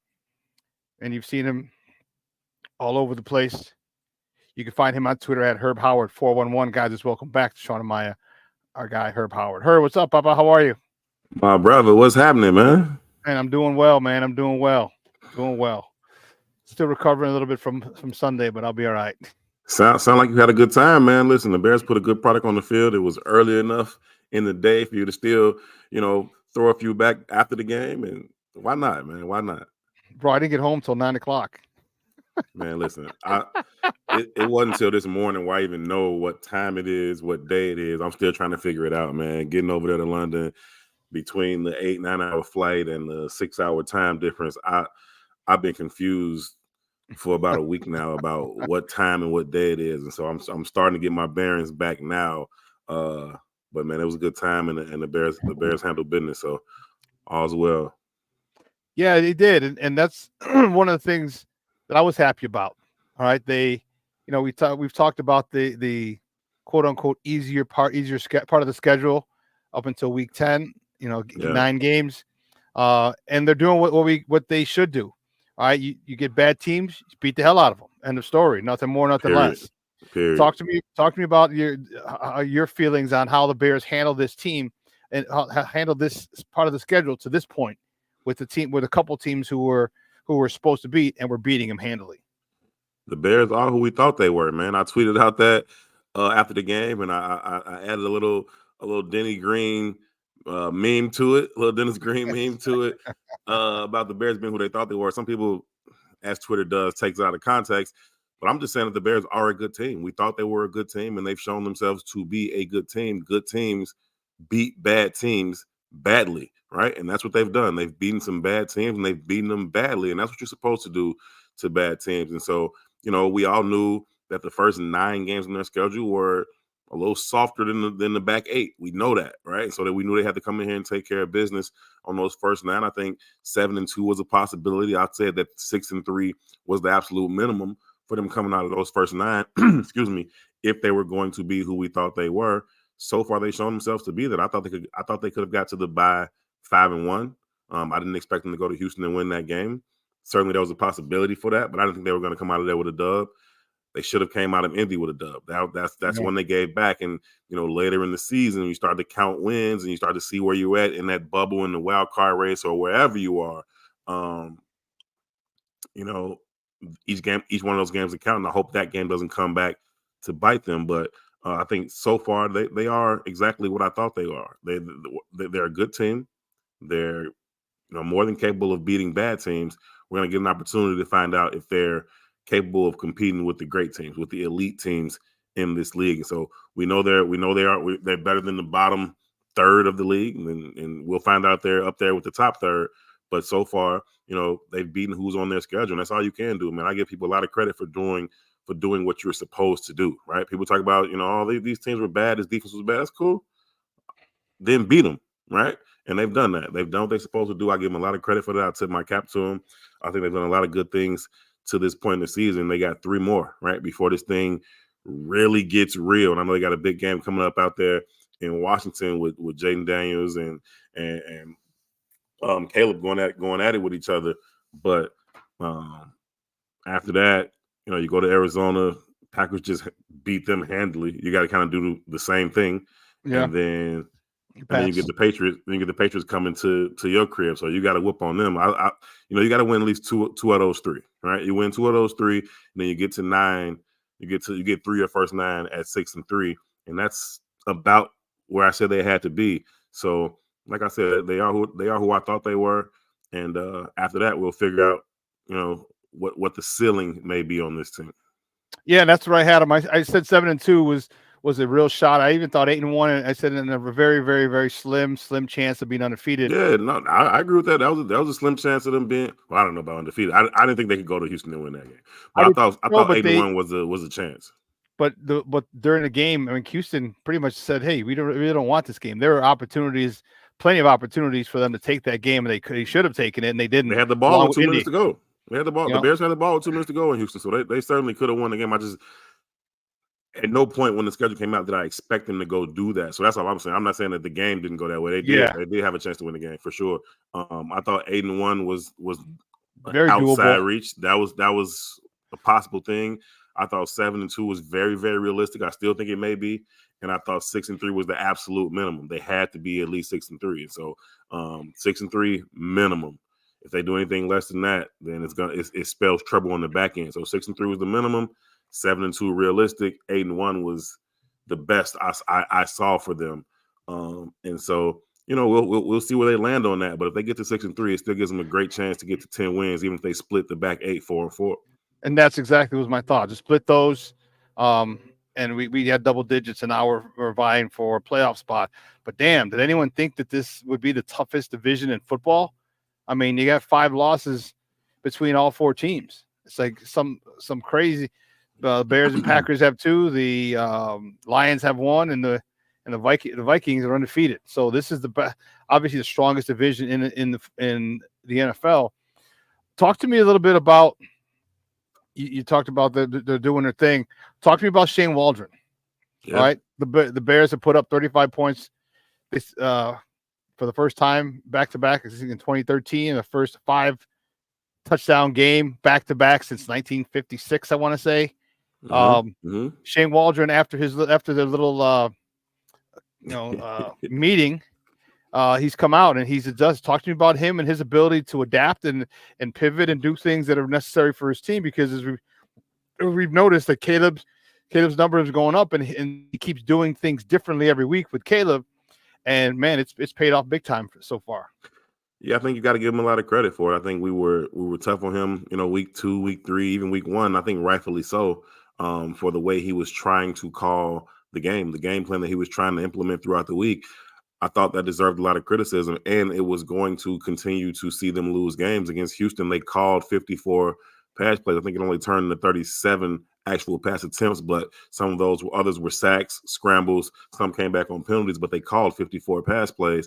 Speaker 6: and you've seen him all over the place. You can find him on Twitter at Herb Howard 411. Guys, just welcome back to Shawn and Maya, our guy Herb Howard. Herb, what's up, Papa? How are you?
Speaker 3: My brother, what's happening, man?
Speaker 6: Man, I'm doing well, man. I'm doing well. Doing well. Still recovering a little bit from Sunday, but I'll be all right.
Speaker 3: Sound like you had a good time, man. Listen, the Bears put a good product on the field. It was early enough in the day for you to still, throw a few back after the game. And why not, man? Why not?
Speaker 6: Bro, I didn't get home till 9 o'clock.
Speaker 3: Man, listen, it wasn't until this morning where I even know what time it is, what day it is. I'm still trying to figure it out, man. Getting over there to London between the 8-9 hour flight and the 6 hour time difference, I've been confused for about a week now about what time and what day it is, and so I'm starting to get my bearings back now. But man, it was a good time, and the Bears handled business, so all's well.
Speaker 6: Yeah, they did, and that's one of the things that I was happy about. All right, we've talked about the quote unquote easier part of the schedule up until week 10. 9 games, and they're doing what they should do. All right, you get bad teams, you beat the hell out of them. End of story. Nothing more, nothing less.
Speaker 3: Period.
Speaker 6: Talk to me about your feelings on how the Bears handle this team and handle this part of the schedule to this point with a couple teams who were supposed to beat and were beating them handily.
Speaker 3: The Bears are who we thought they were, man. I tweeted out that after the game, and I added a little Denny Green meme to it, a little Dennis Green meme to it about the Bears being who they thought they were. Some people, as Twitter does, takes it out of context, but I'm just saying that the Bears are a good team. We thought they were a good team, and they've shown themselves to be a good team. Good teams beat bad teams badly, right? And that's what they've done. They've beaten some bad teams, and they've beaten them badly, and that's what you're supposed to do to bad teams. And so, we all knew that the first 9 games in their schedule were a little softer than the back 8. We know that, right? So that we knew they had to come in here and take care of business on those first 9. I think 7-2 was a possibility. I'd say that 6-3 was the absolute minimum for them coming out of those first 9. Excuse me, if they were going to be who we thought they were. So far, they've shown themselves to be that. I thought they could have got to the bye 5-1. I didn't expect them to go to Houston and win that game. Certainly, there was a possibility for that, but I didn't think they were going to come out of there with a dub. They should have came out of Indy with a dub. That's when they gave back. And, later in the season, you start to count wins and you start to see where you're at in that bubble in the wild card race or wherever you are. Each one of those games account. And I hope that game doesn't come back to bite them. But I think so far they are exactly what I thought they are. They're a good team. They're more than capable of beating bad teams. We're going to get an opportunity to find out if they're capable of competing with the great teams, with the elite teams in this league. And so we know they're better than the bottom third of the league, and we'll find out they're up there with the top third. But so far, they've beaten who's on their schedule, and that's all you can do, man. I give people a lot of credit for doing what you're supposed to do, right? People talk about, these teams were bad, this defense was bad. That's cool. Then beat them, right? And they've done that. They've done what they're supposed to do. I give them a lot of credit for that. I tip my cap to them. I think they've done a lot of good things to this point in the season. They got 3 more, right, before this thing really gets real. And I know they got a big game coming up out there in Washington with Jaden Daniels and Caleb going at it with each other. But after that, you go to Arizona. Packers just beat them handily. You got to kind of do the same thing, and then you get the Patriots. Then you get the Patriots coming to your crib, so you got to whoop on them. You got to win at least two of those 3, right? You win 2 of those 3, and then you get to 9. You get 3 of your first 9 at 6-3, and that's about where I said they had to be. So, like I said, they are who I thought they were. And after that, we'll figure out, what the ceiling may be on this team.
Speaker 6: Yeah, that's what I had him. I said 7-2 was a real shot. I even thought 8-1, and I said in a very, very, very slim chance of being undefeated.
Speaker 3: Yeah, no, I agree with that. That was a slim chance of them being. Well, I don't know about undefeated. I didn't think they could go to Houston and win that game. But I thought 8-1 was a chance.
Speaker 6: But during the game, I mean, Houston pretty much said, "Hey, we really don't want this game." There were opportunities, plenty of opportunities for them to take that game, and they should have taken it, and they didn't.
Speaker 3: They had the ball with 2 minutes to go. They had the ball. The Bears had the ball with 2 minutes to go in Houston, so they certainly could have won the game. At no point when the schedule came out did I expect them to go do that. So that's all I'm saying. I'm not saying that the game didn't go that way. They did.
Speaker 6: Yeah.
Speaker 3: They did have a chance to win the game for sure. I thought 8-1 was
Speaker 6: very
Speaker 3: outside
Speaker 6: doable.
Speaker 3: reach. That was a possible thing. I thought 7-2 was very, very realistic. I still think it may be. And I thought 6-3 was the absolute minimum. They had to be at least 6-3. And so 6-3 minimum. If they do anything less than that, then it spells trouble on the back end. So 6-3 was the minimum. 7-2 realistic. 8-1 was the best I saw for them. And so, we'll see where they land on that. But if they get to 6-3, it still gives them a great chance to get to 10 wins, even if they split the back 8, 4-4.
Speaker 6: And that's exactly was my thought. Just split those. And we had double digits, and now we're vying for a playoff spot. But damn, did anyone think that this would be the toughest division in football? I mean, you got 5 losses between all 4 teams. It's like some crazy. The Bears and Packers have 2. The Lions have 1, and the Vikings are undefeated. So this is obviously the strongest division in the NFL. Talk to me a little bit about. You talked about they're doing their thing. Talk to me about Shane Waldron. Yeah. All right, the Bears have put up 35 points this for the first time back to back. I think in 2013, the first 5 touchdown game back to back since 1956. I want to say. Shane Waldron after the little meeting, he's come out and he's adjusted. Talk to me about him and his ability to adapt and pivot and do things that are necessary for his team, because as we've noticed that Caleb's number is going up and he keeps doing things differently every week with Caleb, and man, it's paid off big time so far.
Speaker 3: Yeah, I think you got to give him a lot of credit for it. I think we were tough on him, week 2, week 3, even week 1. I think rightfully so, for the way he was trying to call the game plan that he was trying to implement throughout the week. I thought that deserved a lot of criticism, and it was going to continue to see them lose games. Against Houston, they called 54 pass plays. I think it only turned into 37 actual pass attempts, but some of those others were sacks, scrambles. Some came back on penalties, but they called 54 pass plays.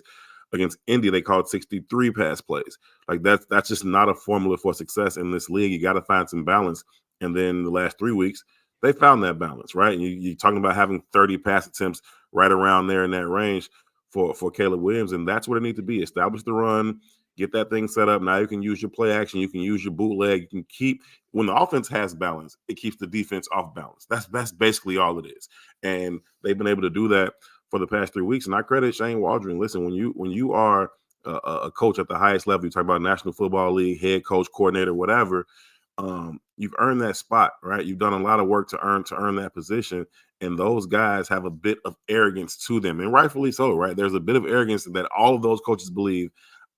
Speaker 3: Against Indy, they called 63 pass plays. Like that's just not a formula for success in this league. You got to find some balance. And then the last 3 weeks, they found that balance, right? And you're talking about having 30 pass attempts right around there in that range for Caleb Williams, and that's what it needs to be. Establish the run, get that thing set up. Now you can use your play action, you can use your bootleg, you can keep – when the offense has balance, it keeps the defense off balance. That's basically all it is. And they've been able to do that for the past 3 weeks, and I credit Shane Waldron. Listen, when you are a coach at the highest level, you talk about National Football League, head coach, coordinator, whatever, you've earned that spot, right? You've done a lot of work to earn that position, and those guys have a bit of arrogance to them, and rightfully so, right? There's a bit of arrogance that all of those coaches believe,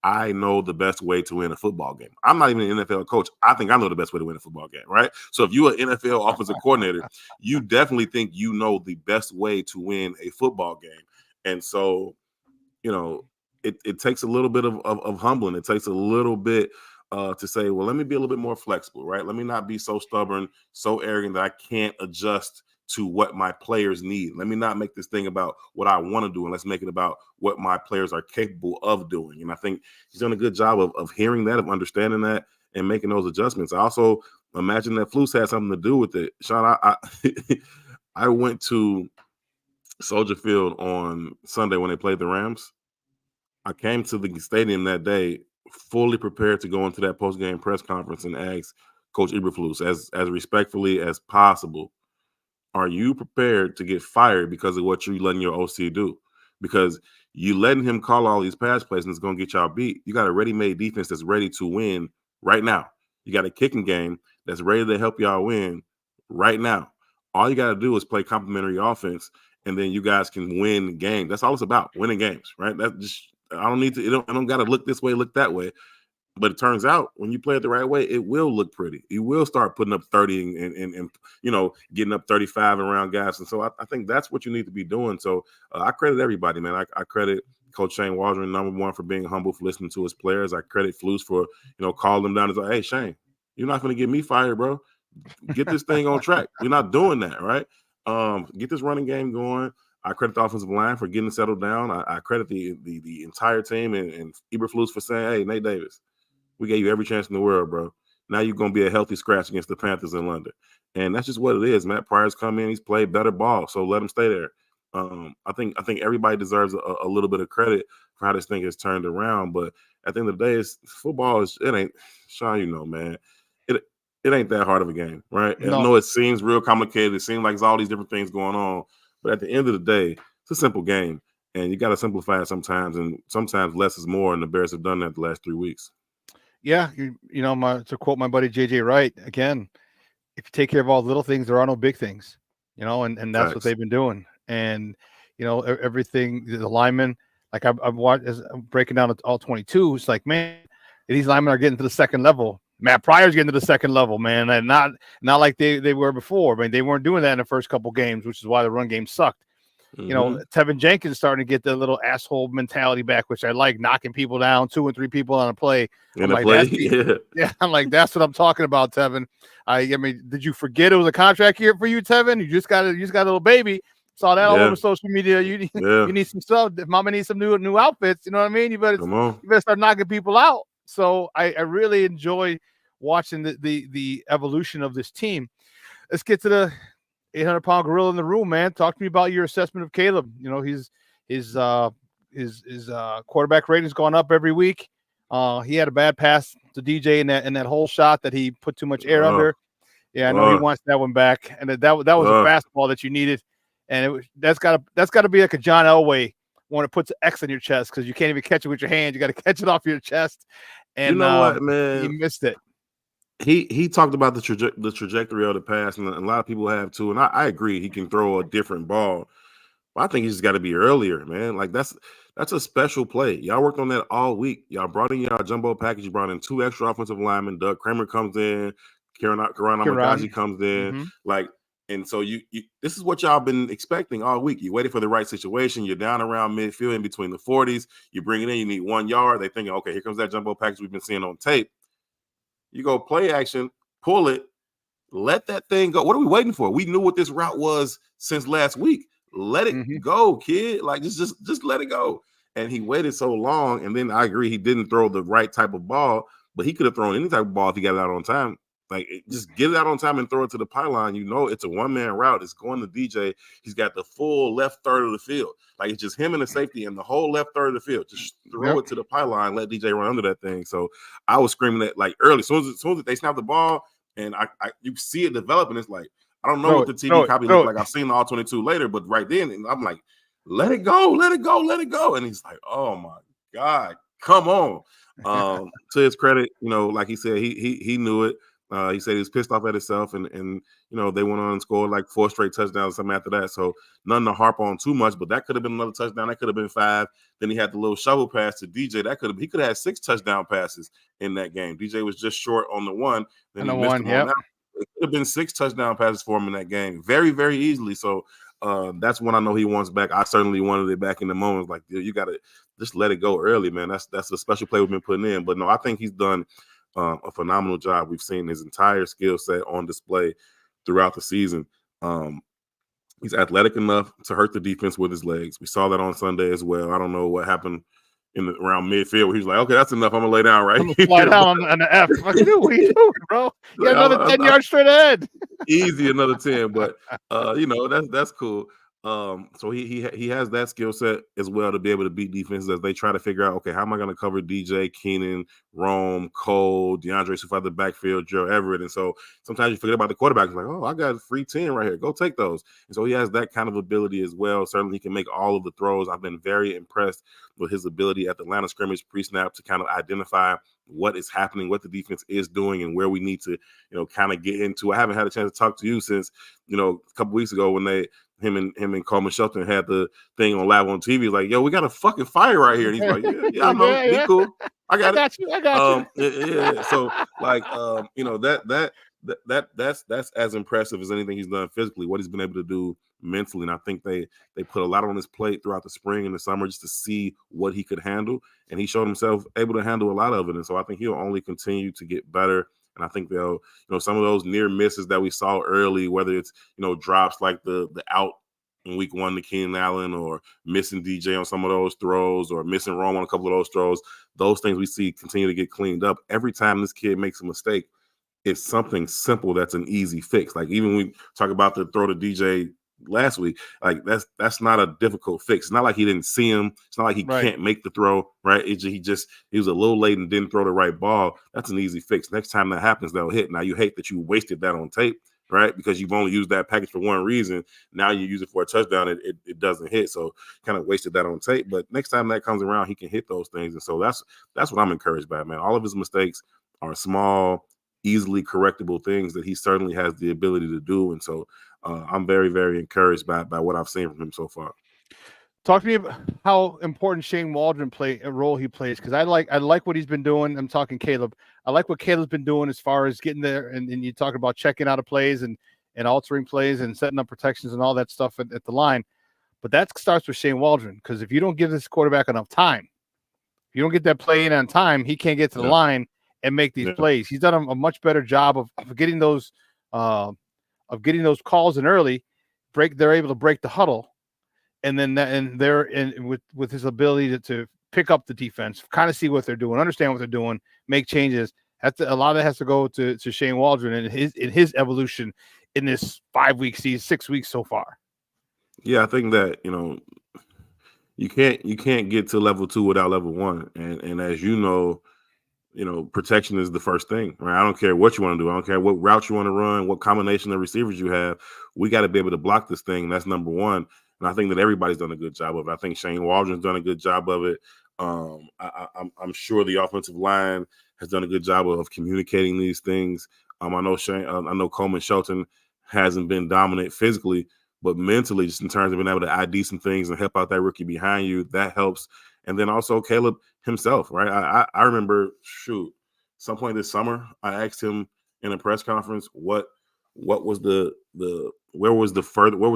Speaker 3: I know the best way to win a football game. I'm not even an NFL coach. I think I know the best way to win a football game, right? So if you're an NFL offensive coordinator, you definitely think you know the best way to win a football game. And so, it takes a little bit of humbling. It takes a little bit to say, well, let me be a little bit more flexible, right? Let me not be so stubborn, so arrogant that I can't adjust to what my players need. Let me not make this thing about what I want to do, and let's make it about what my players are capable of doing. And I think he's done a good job of hearing that, of understanding that, and making those adjustments. I also imagine that Flus had something to do with it. Shawn, I went to Soldier Field on Sunday when they played the Rams. I came to the stadium that day fully prepared to go into that post-game press conference and ask Coach Eberflus as respectfully as possible, are you prepared to get fired because of what you're letting your OC do? Because you letting him call all these pass plays and it's going to get y'all beat. You got a ready-made defense that's ready to win right now. You got a kicking game that's ready to help y'all win right now. All you got to do is play complementary offense, and then you guys can win games. That's all it's about, winning games, right? That's just, I don't got to look this way, look that way. But it turns out when you play it the right way, it will look pretty. You will start putting up 30 and getting up 35 around guys. And so I think that's what you need to be doing. So I credit everybody, man. I credit Coach Shane Waldron, number one, for being humble, for listening to his players. I credit Flus for, calling them down and say, hey, Shane, you're not going to get me fired, bro. Get this thing on track. You're not doing that, right? Get this running game going. I credit the offensive line for getting settled down. I credit the entire team and Eberflus for saying, hey, Nate Davis, we gave you every chance in the world, bro. Now you're going to be a healthy scratch against the Panthers in London. And that's just what it is. Matt Pryor's come in. He's played better ball, so let him stay there. I think everybody deserves a little bit of credit for how this thing has turned around. But at the end of the day, football it ain't, Shawn, man. It ain't that hard of a game, right? No. I know it seems real complicated. It seems like there's all these different things going on. But at the end of the day, it's a simple game. And you got to simplify it sometimes. And sometimes less is more. And the Bears have done that the last 3 weeks.
Speaker 6: Yeah, to quote my buddy JJ Wright again, if you take care of all the little things, there are no big things, and that's what they've been doing. And everything, the linemen, like I've watched, as I'm breaking down all 22. It's like, man, these linemen are getting to the second level. Matt Pryor's getting to the second level, man, and not like they were before. I mean, they weren't doing that in the first couple games, which is why the run game sucked. Mm-hmm. Tevinjenkins starting to get the little asshole mentality back, which I like, knocking people down, 2 and 3 people on a play. I'm like, that's what I'm talking about, Tevin. I mean, did you forget it was a contract year for you, Tevin? You just got a little baby. Saw that all over social media. You need some stuff. Mama needs some new outfits. You know what I mean? You better start knocking people out. So I really enjoy watching the evolution of this team. Let's get to the 800-pound gorilla in the room, man. Talk to me about your assessment of Caleb. His quarterback rating's gone up every week. He had a bad pass to DJ in that whole shot that he put too much air under. Yeah, I know he wants that one back. And that was a fastball that you needed. And that's got to be like a John Elway when it puts an X on your chest, because you can't even catch it with your hand. You got to catch it off your chest. And
Speaker 3: what, man?
Speaker 6: He missed it.
Speaker 3: He talked about the trajectory of the pass, and a lot of people have too. And I agree, he can throw a different ball. But I think he's got to be earlier, man. Like that's a special play. Y'all worked on that all week. Y'all brought in y'all jumbo package. You brought in 2 extra offensive linemen. Doug Kramer comes in. Karan Amagaji comes in. Mm-hmm. Like, and so you this is what y'all been expecting all week. You waited for the right situation. You're down around midfield in between the 40s. You bring it in. You need 1 yard. They thinking, okay, here comes that jumbo package we've been seeing on tape. You go play action, pull it, let that thing go. What are we waiting for? We knew what this route was since last week. Let it go, kid. Like just let it go. And he waited so long. And then I agree, he didn't throw the right type of ball, but he could have thrown any type of ball if he got it out on time. Like, just get it out on time and throw it to the pylon. It's a one-man route. It's going to DJ. He's got the full left third of the field. Like, it's just him and the safety and the whole left third of the field. Just throw it to the pylon, let DJ run under that thing. So I was screaming that, like, early. As soon as they snap the ball and you see it developing, it's like, I don't know what the TV copy looked like. I've seen the all-22 later, but right then, and I'm like, let it go, let it go, let it go. And he's like, oh, my God, come on. To his credit, like he said, he knew it. He said he was pissed off at himself, and they went on and scored like 4 straight touchdowns or something after that. So nothing to harp on too much, but that could have been another touchdown. That could have been 5. Then he had the little shovel pass to DJ. He could have had 6 touchdown passes in that game. DJ was just short on the 1. Then he missed him on that. It could have been 6 touchdown passes for him in that game, very, very easily. So that's when I know he wants back. I certainly wanted it back in the moment. Like, dude, you got to just let it go early, man. That's a special play we've been putting in. But no, I think he's done a phenomenal job. We've seen his entire skill set on display throughout the season. He's athletic enough to hurt the defense with his legs. We saw that on Sunday as well. I don't know what happened around midfield where he was like, okay, that's enough. I'm gonna lay down right here.
Speaker 6: Fly down on the F. What are you doing, bro? You got another 10 yards straight ahead.
Speaker 3: Easy, another 10. But that's cool. So he has that skill set as well to be able to beat defenses as they try to figure out, okay, how am I going to cover DJ, Keenan, Rome, Cole, DeAndre Swift out the backfield, Joe Everett. And so sometimes you forget about the quarterback. It's like, oh, I got a free 10 right here. Go take those. And so he has that kind of ability as well. Certainly he can make all of the throws. I've been very impressed with his ability at the line of scrimmage pre-snap to kind of identify what is happening, what the defense is doing, and where we need to, kind of get into. I haven't had a chance to talk to you since, a couple weeks ago when him and Coleman Shelton had the thing on live on TV. Like, yo, we got a fucking fire right here. And he's like, yeah, I know. Be cool. I got
Speaker 6: you. I got you.
Speaker 3: Yeah. So like, you know, that's as impressive as anything he's done physically. What he's been able to do mentally, and I think they put a lot on his plate throughout the spring and the summer just to see what he could handle, and he showed himself able to handle a lot of it. And so I think he'll only continue to get better. And I think they'll, you know, some of those near misses that we saw early, whether it's, you know, drops like the out in week 1 to Keenan Allen, or missing DJ on some of those throws, or missing Rome on a couple of those throws, those things we see continue to get cleaned up. Every time this kid makes a mistake, it's something simple that's an easy fix. Like even when we talk about the throw to DJ last week, like that's not a difficult fix. It's not like he didn't see him. It's not like he can't make the throw, right? He was a little late and didn't throw the right ball. That's an easy fix. Next time that happens, they'll hit. Now you hate that you wasted that on tape, right? Because you've only used that package for one reason. Now you use it for a touchdown, it doesn't hit. So kind of wasted that on tape. But next time that comes around, he can hit those things. And so that's what I'm encouraged by, man. All of his mistakes are small, easily correctable things that he certainly has the ability to do. And so I'm very, very encouraged by what I've seen from him so far.
Speaker 6: Talk to me about how important Shane Waldron role he plays, because I like what he's been doing. I'm talking Caleb. I like what Caleb's been doing as far as getting there, and you talk about checking out of plays and altering plays and setting up protections and all that stuff at the line. But that starts with Shane Waldron, because if you don't give this quarterback enough time, if you don't get that play in on time, he can't get to the line and make these plays. He's done a much better job of getting those calls in early. They're able to break the huddle. And then with his ability to pick up the defense, kind of see what they're doing, understand what they're doing, make changes. A lot of it has to go to Shane Waldron and his evolution in this 5-week season, 6 weeks so far.
Speaker 3: Yeah, I think that, you know, you can't get to level 2 without level 1. And as you know, protection is the first thing, right? I don't care what you want to do. I don't care what route you want to run, what combination of receivers you have. We got to be able to block this thing. That's number one. And I think that everybody's done a good job of it. I think Shane Waldron's done a good job of it. I'm sure the offensive line has done a good job of communicating these things. I know Coleman Shelton hasn't been dominant physically, but mentally, just in terms of being able to ID some things and help out that rookie behind you, that helps. And then also Caleb himself, right? I remember, some point this summer, I asked him in a press conference where was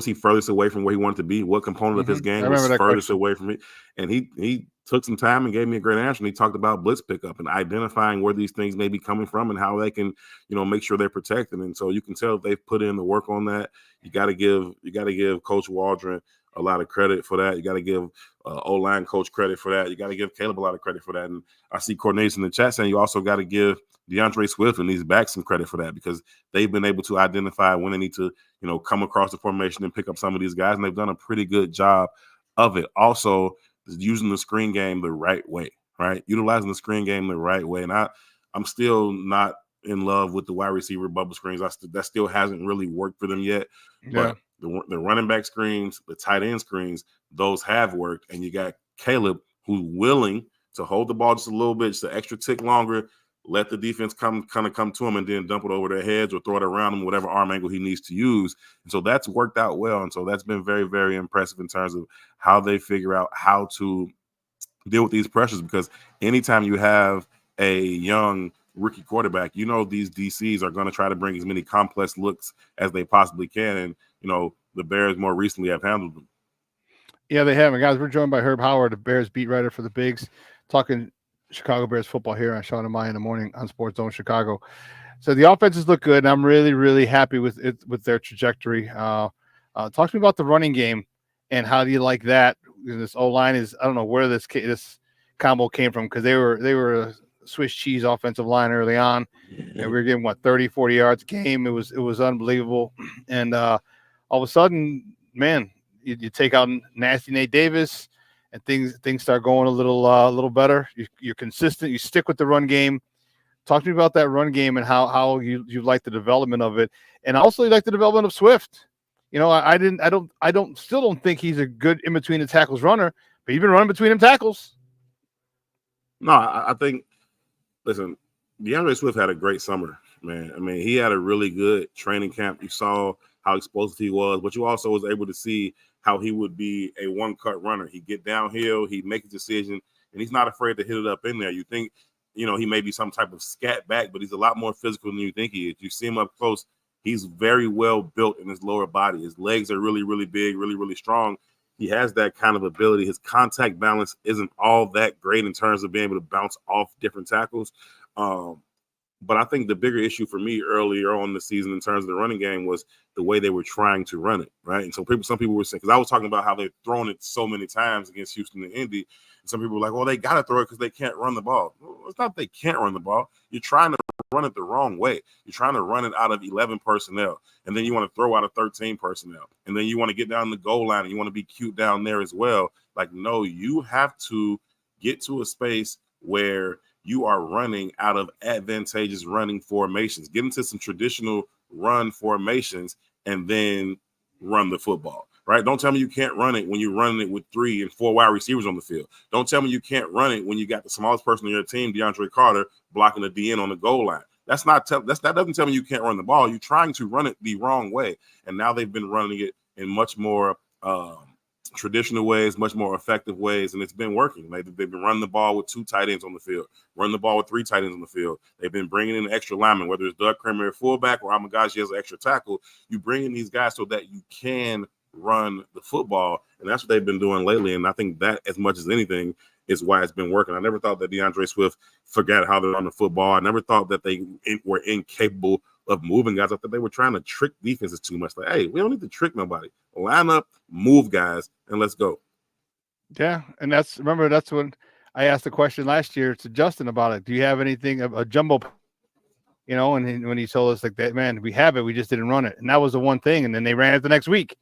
Speaker 3: he furthest away from where he wanted to be? What component of his game was furthest away from it? And he took some time and gave me a great answer. And he talked about blitz pickup and identifying where these things may be coming from and how they can, make sure they're protected. And so you can tell they've put in the work on that. You got to give Coach Waldron a lot of credit for that. You got to give O-line coach credit for that. You got to give Caleb a lot of credit for that. And I see Cornelius in the chat saying you also got to give DeAndre Swift and these backs some credit for that, because they've been able to identify when they need to, come across the formation and pick up some of these guys. And they've done a pretty good job of it. Also, using the screen game the right way, right? Utilizing the screen game the right way. And I'm still not in love with the wide receiver bubble screens. That still hasn't really worked for them yet.
Speaker 6: Yeah.
Speaker 3: But the running back screens, the tight end screens, those have worked. And you got Caleb, who's willing to hold the ball just a little bit, just an extra tick longer, let the defense come to him and then dump it over their heads or throw it around him, whatever arm angle he needs to use. And so that's worked out well. And so that's been very, very impressive in terms of how they figure out how to deal with these pressures, because anytime you have a young rookie quarterback, these DCs are going to try to bring as many complex looks as they possibly can. And, the Bears more recently have handled them.
Speaker 6: Yeah, they have. And guys, we're joined by Herb Howard, the Bears beat writer for the Bigs, talking Chicago Bears football here on Shawn and Maya in the morning on Sports Zone Chicago. So the offenses look good, and I'm really, really happy with their trajectory. Talk to me about the running game and how do you like that? This O-line is, I don't know where this combo came from, because they were a Swiss cheese offensive line early on, and we were getting 30, 40 yards a game. It was unbelievable. And all of a sudden, man, you take out nasty Nate Davis, and things start going a little better. You're consistent. You stick with the run game. Talk to me about that run game and how you like the development of it, and also you like the development of Swift. I still don't think he's a good in between the tackles runner, but he's been running between them tackles.
Speaker 3: No, I think. Listen, DeAndre Swift had a great summer, man. I mean, he had a really good training camp. You saw how explosive he was, but you also was able to see how he would be a one-cut runner. He'd get downhill, he'd make a decision, and he's not afraid to hit it up in there. You think, he may be some type of scat back, but he's a lot more physical than you think he is. You see him up close. He's very well built in his lower body. His legs are really, really big, really, really strong. He has that kind of ability. His contact balance isn't all that great in terms of being able to bounce off different tackles. But I think the bigger issue for me earlier on in the season in terms of the running game was the way they were trying to run it, right? And so some people were saying, because I was talking about how they've thrown it so many times against Houston and Indy, and some people were like, well, they got to throw it because they can't run the ball. Well, it's not that they can't run the ball. You're trying to run it the wrong way. You're trying to run it out of 11 personnel, and then you want to throw out of 13 personnel, and then you want to get down the goal line, and you want to be cute down there as well. Like, no, you have to get to a space where you are running out of advantageous running formations. Get into some traditional run formations and then run the football, right? Don't tell me you can't run it when you're running it with 3 and 4 wide receivers on the field. Don't tell me you can't run it when you got the smallest person on your team, DeAndre Carter, blocking the DN on the goal line. That doesn't tell me you can't run the ball. You're trying to run it the wrong way. And now they've been running it in much more traditional ways, much more effective ways, and it's been working. They've been running the ball with 2 tight ends on the field, running the ball with 3 tight ends on the field. They've been bringing in extra linemen, whether it's Doug Kramer at fullback or Amagashi as an extra tackle. You bring in these guys so that you can run the football, and that's what they've been doing lately. And I think that, as much as anything, is why it's been working. I never thought that DeAndre Swift forgot how to run the football. I never thought that they were incapable of moving guys. I thought they were trying to trick defenses too much. Like, hey, we don't need to trick nobody. Line up, move guys, and let's go.
Speaker 6: Yeah, and that's when I asked the question last year to Justin about it. Do you have anything of a jumbo? And when he told us like that, man, we have it. We just didn't run it, and that was the one thing. And then they ran it the next week,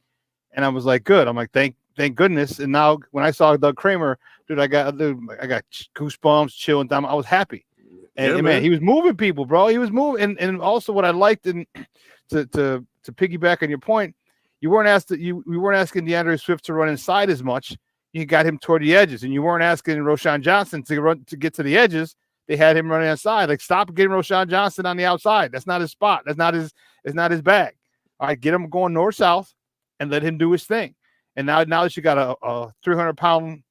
Speaker 6: and I was like, good. I'm like, thank goodness. And now when I saw Doug Kramer, dude, I got goosebumps, chilling down. I was happy. And man, he was moving people, bro. He was moving, and also what I liked, and to piggyback on your point, we weren't asking DeAndre Swift to run inside as much. You got him toward the edges, and you weren't asking Roschon Johnson to get to the edges. They had him running inside. Like, stop getting Roschon Johnson on the outside. That's not his spot. That's not his bag. All right, get him going north south, and let him do his thing. And now that you got a 300-pound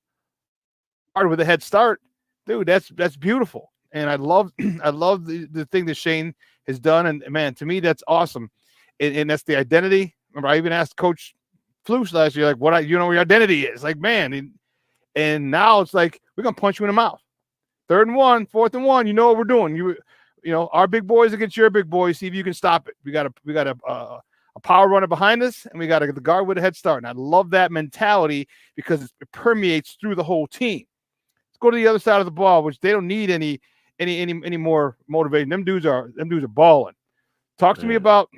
Speaker 6: guard with a head start, dude, that's beautiful. And I love the thing that Shane has done. And man, to me, that's awesome. And that's the identity. Remember, I even asked Coach Flus last year, like, what your identity is. Like, man, and now it's like, we're gonna punch you in the mouth. 3rd and 1, 4th and 1. You know what we're doing. You know, our big boys against your big boys. See if you can stop it. We got a power runner behind us, and we got the guard with a head start. And I love that mentality because it permeates through the whole team. Let's go to the other side of the ball, which they don't need any more motivation. Them dudes are balling. Talk to me about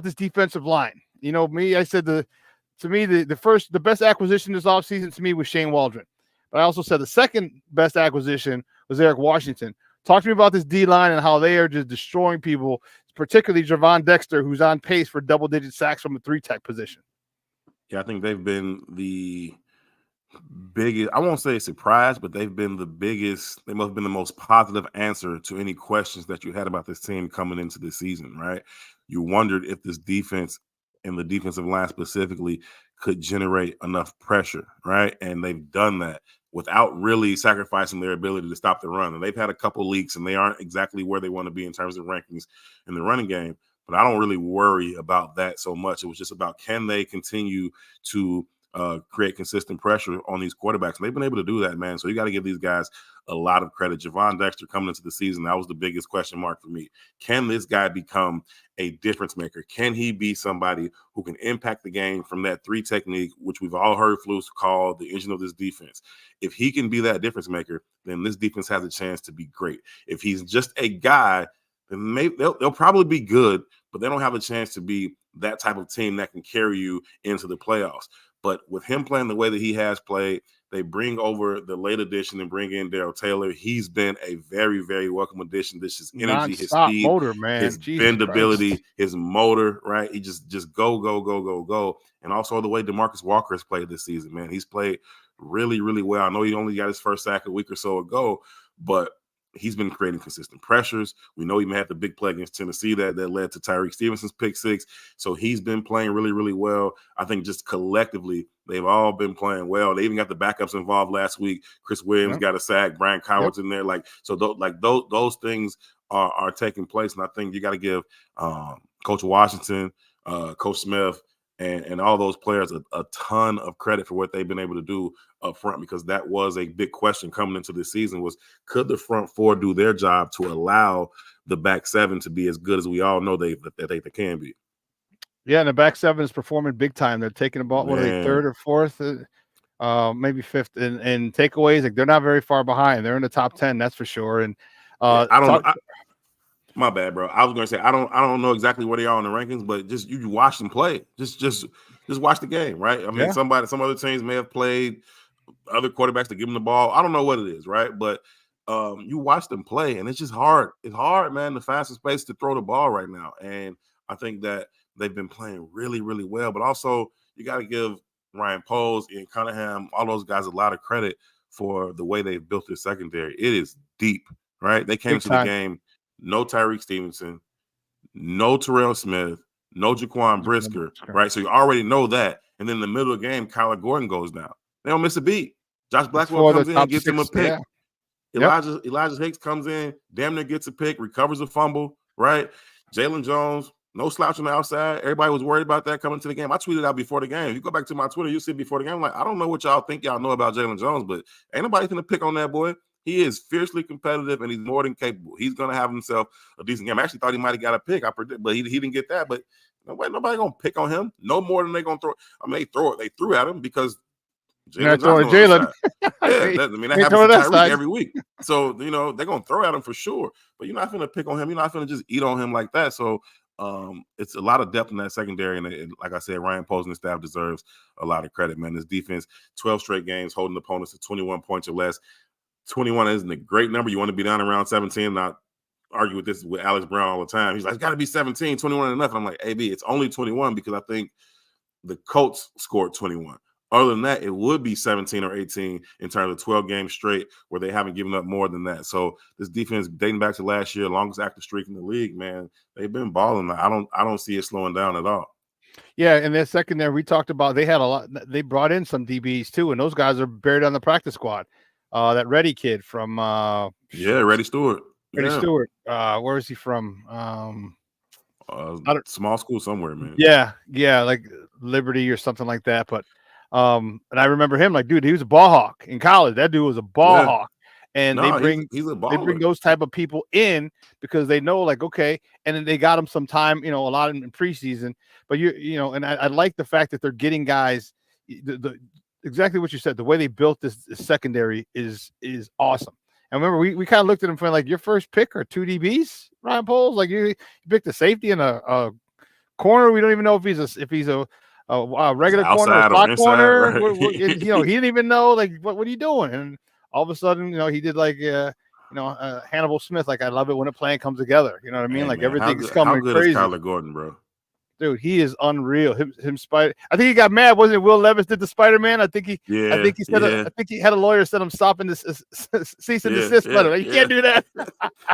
Speaker 6: this defensive line. You know me, I said the best acquisition this offseason to me was Shane Waldron. But I also said the second best acquisition was Eric Washington. Talk to me about this D-line and how they are just destroying people, particularly Gervon Dexter, who's on pace for double-digit sacks from the 3-tech position.
Speaker 3: Yeah, I think they've been the biggest, I won't say surprise, but they've been the biggest, they must have been the most positive answer to any questions that you had about this team coming into the season, right? You wondered if this defense and the defensive line specifically could generate enough pressure, right? And they've done that without really sacrificing their ability to stop the run. And they've had a couple leaks, and they aren't exactly where they want to be in terms of rankings in the running game. But I don't really worry about that so much. It was just about, can they continue to create consistent pressure on these quarterbacks? And they've been able to do that, man. So you got to give these guys a lot of credit. Gervon Dexter coming into the season, that was the biggest question mark for me. Can this guy become a difference maker? Can he be somebody who can impact the game from that 3 technique, which we've all heard Flus call the engine of this defense? If he can be that difference maker, then this defense has a chance to be great. If he's just a guy, then maybe they'll probably be good, but they don't have a chance to be that type of team that can carry you into the playoffs. But with him playing the way that he has played, they bring over the late addition and bring in Darrell Taylor. He's been a very, very welcome addition. This is energy, his speed,
Speaker 6: motor, man.
Speaker 3: his
Speaker 6: Jesus
Speaker 3: bendability,
Speaker 6: Christ.
Speaker 3: his motor, right? He just go. And also the way DeMarcus Walker has played this season, man. He's played really, really well. I know he only got his first sack a week or so ago, but he's been creating consistent pressures. We know he even had the big play against Tennessee that led to Tyreek Stevenson's pick six. So he's been playing really, really well. I think just collectively, they've all been playing well. They even got the backups involved last week. Chris Williams got a sack. Brian Coward's in there. Those things are taking place. And I think you got to give Coach Washington, Coach Smith, and all those players a ton of credit for what they've been able to do up front, because that was a big question coming into this season was, could the front four do their job to allow the back seven to be as good as we all know they can be?
Speaker 6: Yeah, and the back seven is performing big time. They're taking about, what are they, third or fourth? Maybe fifth in takeaways. Like, they're not very far behind. They're in the top 10, that's for sure. And
Speaker 3: my bad, bro. I was going to say I don't know exactly where they are in the rankings, but just you watch them play. Just watch the game, right? I mean, some other teams may have played other quarterbacks to give them the ball. I don't know what it is, right? But you watch them play, and it's just hard. It's hard, man. The fastest place to throw the ball right now, and I think that they've been playing really, really well. But also, you got to give Ryan Poles and Cunningham, all those guys, a lot of credit for the way they've built their secondary. It is deep, right? They came to the game. No Tyreek Stevenson, no Terrell Smith, no Jaquan Brisker, right? So you already know that. And then in the middle of the game, Kyler Gordon goes down. They don't miss a beat. Josh Blackwell comes in and gets him a pick. Elijah Hicks comes in, damn near gets a pick, recovers a fumble, right? Jalen Jones, no slouch on the outside. Everybody was worried about that coming to the game. I tweeted out before the game. If you go back to my Twitter, you'll see before the game. I'm like, I don't know what y'all think y'all know about Jalen Jones, but ain't nobody going to pick on that boy. He is fiercely competitive, and he's more than capable. He's going to have himself a decent game. I actually thought he might have got a pick, but he didn't get that. But nobody going to pick on him. No more than they're going to throw. I mean, they threw at him because Jalen. That happens to Tyreek every week. So, they're going to throw at him for sure. But you're not going to pick on him. You're not going to just eat on him like that. So, it's a lot of depth in that secondary. And like I said, Ryan Poles and the staff deserves a lot of credit, man. This defense, 12 straight games, holding opponents to 21 points or less. 21 isn't a great number. You want to be down around 17. Not argue with this with Alex Brown all the time. He's like, it's got to be 17, 21 enough. And I'm like, AB, it's only 21 because I think the Colts scored 21. Other than that, it would be 17 or 18 in terms of 12 games straight where they haven't given up more than that. So this defense, dating back to last year, longest active streak in the league, man, they've been balling. I don't see it slowing down at all.
Speaker 6: Yeah, and their secondary, we talked about, they had a lot. They brought in some DBs too, and those guys are buried on the practice squad. That Reddy kid from
Speaker 3: Reddy Stewart.
Speaker 6: Stewart. Where is he from?
Speaker 3: Small school somewhere, man.
Speaker 6: Yeah, like Liberty or something like that. But and I remember him, like, dude, he was a ball hawk in college. That dude was a ball hawk. And
Speaker 3: he's a baller.
Speaker 6: They bring those type of people in because they know, like, okay, and then they got him some time, a lot in preseason. But and I like the fact that they're getting guys. Exactly what you said. The way they built this secondary is awesome. And remember, we kind of looked at him for like, your first pick or two DBs, Ryan Poles. Like, you picked a safety and a corner. We don't even know if he's a regular corner or slot corner. Right? He didn't even know, like, what are you doing? And all of a sudden, he did like Hannibal Smith. Like, I love it when a plan comes together. You know what I mean? Like, man, everything's coming crazy. How good is
Speaker 3: Kyler Gordon, bro?
Speaker 6: Dude, he is unreal. Him Spider. I think he got mad. Wasn't it Will Levis did the Spider-Man? I think he had a lawyer send him stopping this cease and desist letter. Like, you can't do that.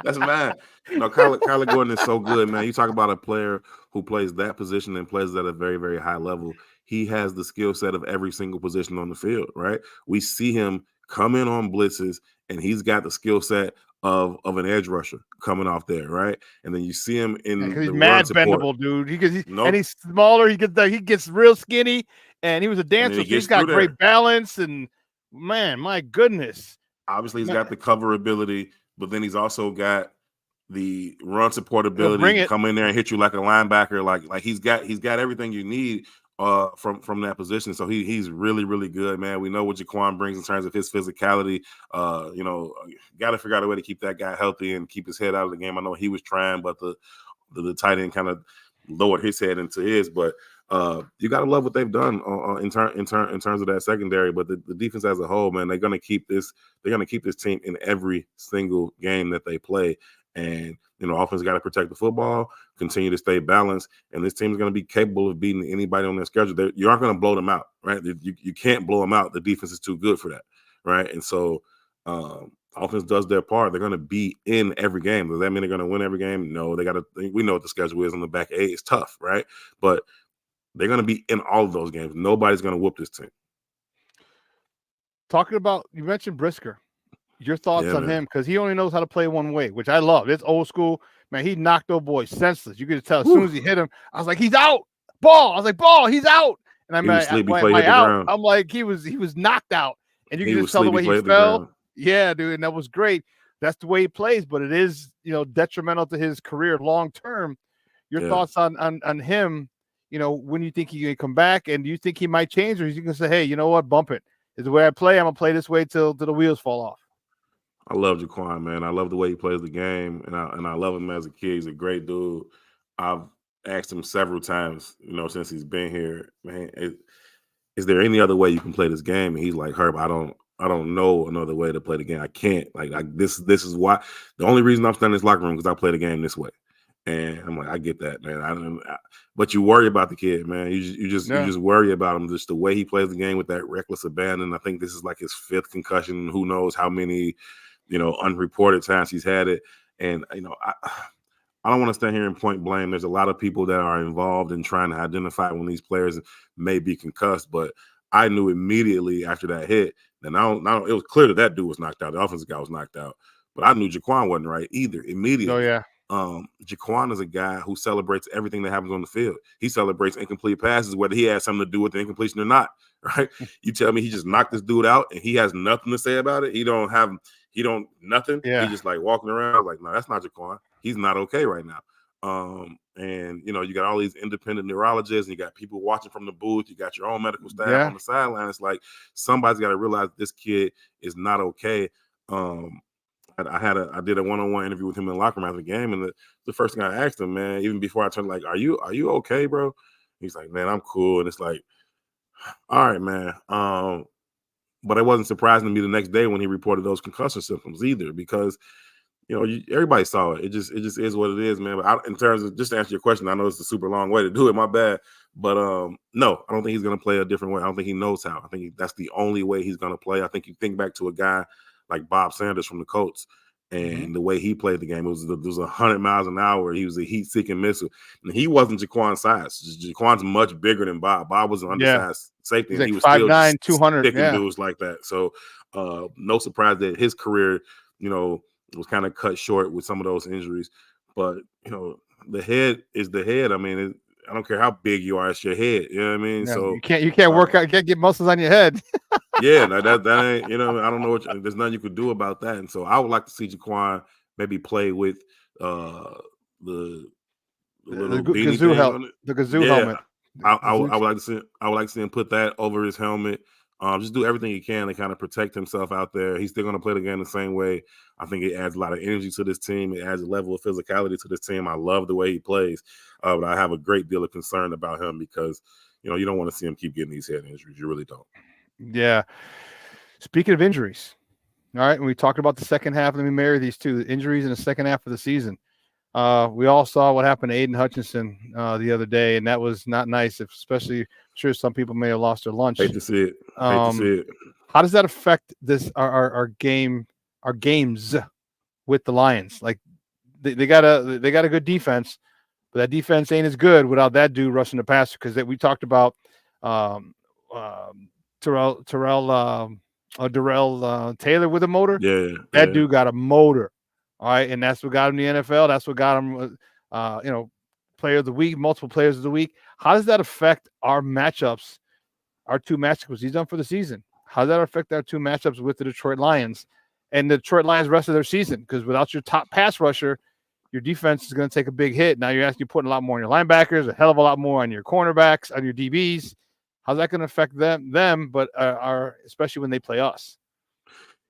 Speaker 3: That's mad. No, Kyler Gordon is so good, man. You talk about a player who plays that position and plays at a very, very high level. He has the skill set of every single position on the field, right? We see him come in on blitzes, and he's got the skill set of an edge rusher coming off there, right? And then you see him in
Speaker 6: he's mad bendable, dude. And he's smaller. He gets real skinny, and he was a dancer. So he's got great balance, and man, my goodness.
Speaker 3: Obviously, he's got the cover ability, but then he's also got the run support ability to come in there and hit you like a linebacker. Like he's got everything you need from that position. So he's really, really good, man. We know what Jaquan brings in terms of his physicality. Got to figure out a way to keep that guy healthy and keep his head out of the game. I know he was trying, but the tight end kind of lowered his head into his. But you got to love what they've done in terms of that secondary. But the defense as a whole, man, they're gonna keep this team in every single game that they play. And offense got to protect the football, continue to stay balanced, and this team is going to be capable of beating anybody on their schedule. You aren't going to blow them out, right? You can't blow them out. The defense is too good for that, right? And so offense does their part, they're going to be in every game. Does that mean they're going to win every game? No, they got to. We know what the schedule is on the back 8. It's tough, right? But they're going to be in all of those games. Nobody's going to whoop this team.
Speaker 6: Talking about, you mentioned Brisker. Your thoughts on
Speaker 3: man.
Speaker 6: him, because he only knows how to play one way, which I love. It's old school. Man, he knocked those boys senseless. You could tell as soon as he hit him, I was like, he's out. Ball. I was like, ball, he's out. And I'm like, I'm like, he was knocked out. And you can just tell the way he fell. Yeah, dude, and that was great. That's the way he plays, but it is, detrimental to his career long term. Your thoughts on him, when you think he can come back, and do you think he might change, or is he going to say, hey, you know what, bump it. It's the way I play. I'm going to play this way till the wheels fall off.
Speaker 3: I love Jaquan, man. I love the way he plays the game, and I love him as a kid. He's a great dude. I've asked him several times, since he's been here, man, is there any other way you can play this game? And he's like, Herb, I don't know another way to play the game. I can't. This is why. The only reason I'm standing in this locker room because I play the game this way. And I'm like, I get that, man. But you worry about the kid, man. You just worry about him, just the way he plays the game with that reckless abandon. I think this is like his 5th concussion. Who knows how many, unreported times he's had it. And I don't want to stand here and point blame. There's a lot of people that are involved in trying to identify when these players may be concussed. But I knew immediately after that hit. And it was clear that dude was knocked out. The offensive guy was knocked out. But I knew Jaquan wasn't right either immediately.
Speaker 6: Oh, yeah.
Speaker 3: Jaquan is a guy who celebrates everything that happens on the field. He celebrates incomplete passes, whether he has something to do with the incompletion or not. Right? You tell me he just knocked this dude out and he has nothing to say about it. He don't nothing.
Speaker 6: Yeah.
Speaker 3: He just like walking around. I was like, no, that's not Jaquan. He's not okay right now. And you got all these independent neurologists and you got people watching from the booth. You got your own medical staff on the sideline. It's like somebody's got to realize this kid is not okay. I did a one-on-one interview with him in the locker room after the game, and the first thing I asked him, man, even before I turned, like, are you okay, bro? He's like, man, I'm cool. And it's like, all right, man. But it wasn't surprising to me the next day when he reported those concussion symptoms either, because everybody saw it. It just is what it is, man. But in terms of, just to answer your question, I know it's a super long way to do it. My bad. But no, I don't think he's going to play a different way. I don't think he knows how. I think that's the only way he's going to play. I think you think back to a guy like Bob Sanders from the Colts, and the way he played the game, it was 100 miles an hour. He was a heat-seeking missile. And he wasn't Jaquan's size. Jaquan's much bigger than Bob. Bob was an undersized safety.
Speaker 6: He's
Speaker 3: and he
Speaker 6: like
Speaker 3: was
Speaker 6: 5'9",
Speaker 3: still
Speaker 6: 200.
Speaker 3: sticking dudes like that. So no surprise that his career, was kind of cut short with some of those injuries. But, the head is the head. I mean, I don't care how big you are, it's your head. You know what I mean?
Speaker 6: Yeah,
Speaker 3: so
Speaker 6: you can't work out, you can't get muscles on your head.
Speaker 3: yeah, that ain't, I don't know there's nothing you could do about that. And so I would like to see Jaquan maybe play with the little beanie thing on it.
Speaker 6: The Gazoo helmet.
Speaker 3: I would like to see him put that over his helmet. Just do everything he can to kind of protect himself out there. He's still going to play the game the same way. I think it adds a lot of energy to this team. It adds a level of physicality to this team. I love the way he plays, but I have a great deal of concern about him because, you don't want to see him keep getting these head injuries. You really don't.
Speaker 6: Yeah. Speaking of injuries, all right, and we talked about the second half. Let me marry these two injuries in the second half of the season. We all saw what happened to Aiden Hutchinson the other day, and that was not nice. Especially, I'm sure some people may have lost their lunch.
Speaker 3: Hate to see it.
Speaker 6: How does that affect our games with the Lions? Like they got a good defense, but that defense ain't as good without that dude rushing the passer. Because we talked about Darrell Taylor with a motor.
Speaker 3: Yeah,
Speaker 6: that dude got a motor. All right, and that's what got him the NFL. That's what got him, player of the week, multiple players of the week. How does that affect our matchups, our two matchups he's done for the season? How does that affect our two matchups with the Detroit Lions and the Detroit Lions rest of their season? Because without your top pass rusher, your defense is going to take a big hit. Now you're putting a lot more on your linebackers, a hell of a lot more on your cornerbacks, on your DBs. How's that going to affect them? But especially when they play us.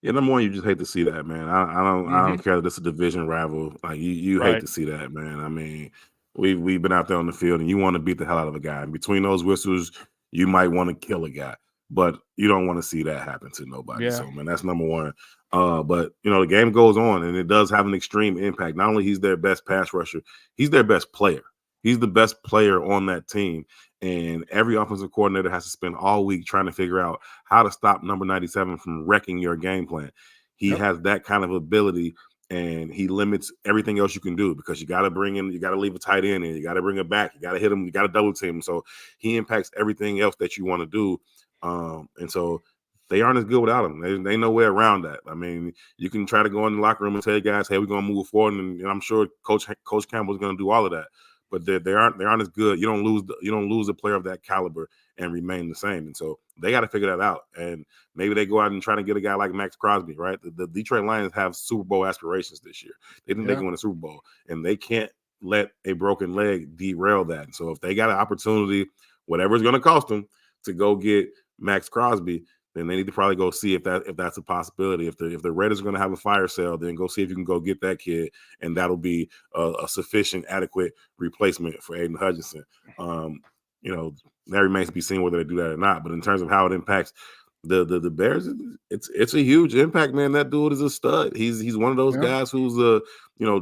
Speaker 3: Yeah, number one, you just hate to see that, man. I don't care that it's a division rival. Like you hate to see that, man. I mean, we've been out there on the field, and you want to beat the hell out of a guy. And between those whistles, you might want to kill a guy, but you don't want to see that happen to nobody.
Speaker 6: Yeah.
Speaker 3: So, man, that's number one. But the game goes on, and it does have an extreme impact. Not only he's their best pass rusher, he's their best player. He's the best player on that team. And every offensive coordinator has to spend all week trying to figure out how to stop number 97 from wrecking your game plan. He has that kind of ability, and he limits everything else you can do because you got to leave a tight end in, you got to bring it back, you got to hit him, you got to double team him. So he impacts everything else that you want to do. And so they aren't as good without him. They no way around that. I mean, you can try to go in the locker room and tell guys, hey, we're going to move forward. And I'm sure Coach Campbell's going to do all of that. But they aren't as good. You don't lose a player of that caliber and remain the same. And so they got to figure that out. And maybe they go out and try to get a guy like Max Crosby, right? The Detroit Lions have Super Bowl aspirations this year. They think they can win a Super Bowl, and they can't let a broken leg derail that. And so if they got an opportunity, whatever it's going to cost them, to go get Max Crosby, then they need to probably go see if that's a possibility. If the Raiders are going to have a fire sale, then go see if you can go get that kid, and that'll be a sufficient, adequate replacement for Aiden Hutchinson. That remains to be seen whether they do that or not. But in terms of how it impacts the Bears, it's a huge impact, man. That dude is a stud. He's one of those guys who's a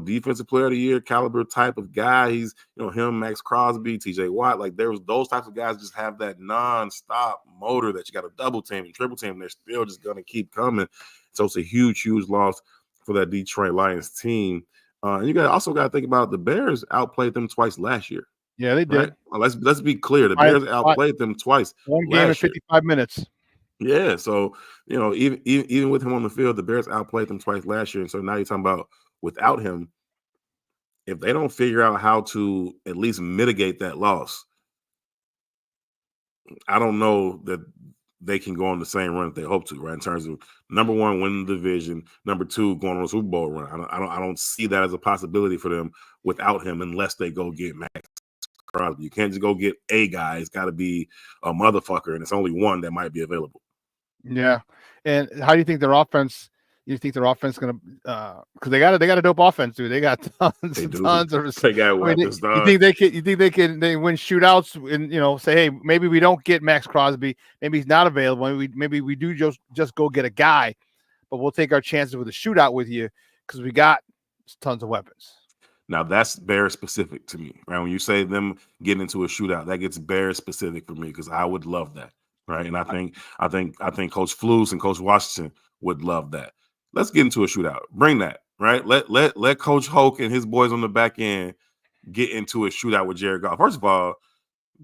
Speaker 3: defensive player of the year caliber type of guy. He's him, Max Crosby, TJ Watt. Like there was those types of guys just have that nonstop motor that you got to double team and triple team. They're still just gonna keep coming. So it's a huge loss for that Detroit Lions team. And you also got to think about the Bears outplayed them twice last year.
Speaker 6: Yeah, they did.
Speaker 3: Right? Well, let's be clear. The Bears outplayed them twice.
Speaker 6: One game in 55 minutes.
Speaker 3: Yeah, so even with him on the field, the Bears outplayed them twice last year. And so now you're talking about without him, if they don't figure out how to at least mitigate that loss, I don't know that they can go on the same run that they hope to, right? In terms of number one, winning the division, number two, going on a Super Bowl run. I don't see that as a possibility for them without him unless they go get Max Crosby. You can't just go get a guy. It's got to be a motherfucker, and it's only one that might be available.
Speaker 6: Yeah. And how do you think their offense? You think their offense going to? Because they got a dope offense, dude. They got tons of.
Speaker 3: They got weapons.
Speaker 6: You think they can? You think they win shootouts and say, hey, maybe we don't get Max Crosby. Maybe he's not available. Maybe we do just go get a guy, but we'll take our chances with a shootout with you because we got tons of weapons.
Speaker 3: Now that's Bears specific to me, right? When you say them getting into a shootout, that gets Bears specific for me because I would love that, right? And I think Coach Flus and Coach Washington would love that. Let's get into a shootout. Bring that, right? Let Coach Hoke and his boys on the back end get into a shootout with Jared Goff. First of all,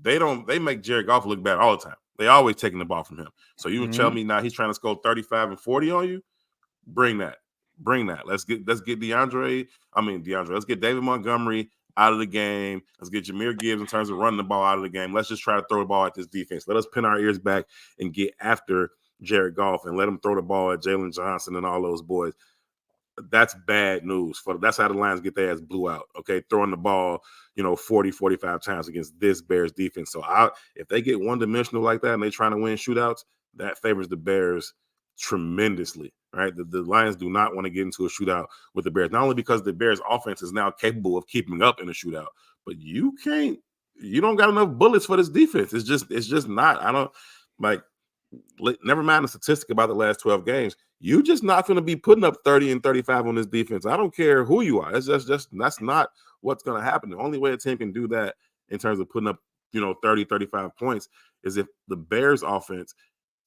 Speaker 3: they make Jared Goff look bad all the time. They always taking the ball from him. So you tell me now he's trying to score 35 and 40 on you? Bring that. Let's get DeAndre. Let's get David Montgomery out of the game. Let's get Jahmyr Gibbs in terms of running the ball out of the game. Let's just try to throw the ball at this defense. Let us pin our ears back and get after Jared Goff and let him throw the ball at Jalen Johnson and all those boys. That's bad news. That's how the Lions get their ass blew out. Okay, throwing the ball, 40, 45 times against this Bears defense. So if they get one-dimensional like that and they're trying to win shootouts, that favors the Bears tremendously. Right, the Lions do not want to get into a shootout with the Bears, not only because the Bears offense is now capable of keeping up in a shootout, but you don't got enough bullets for this defense. It's just not. Never mind the statistic about the last 12 games. You just not going to be putting up 30 and 35 on this defense. I don't care who you are. That's not what's going to happen. The only way a team can do that in terms of putting up 30, 35 points is if the Bears offense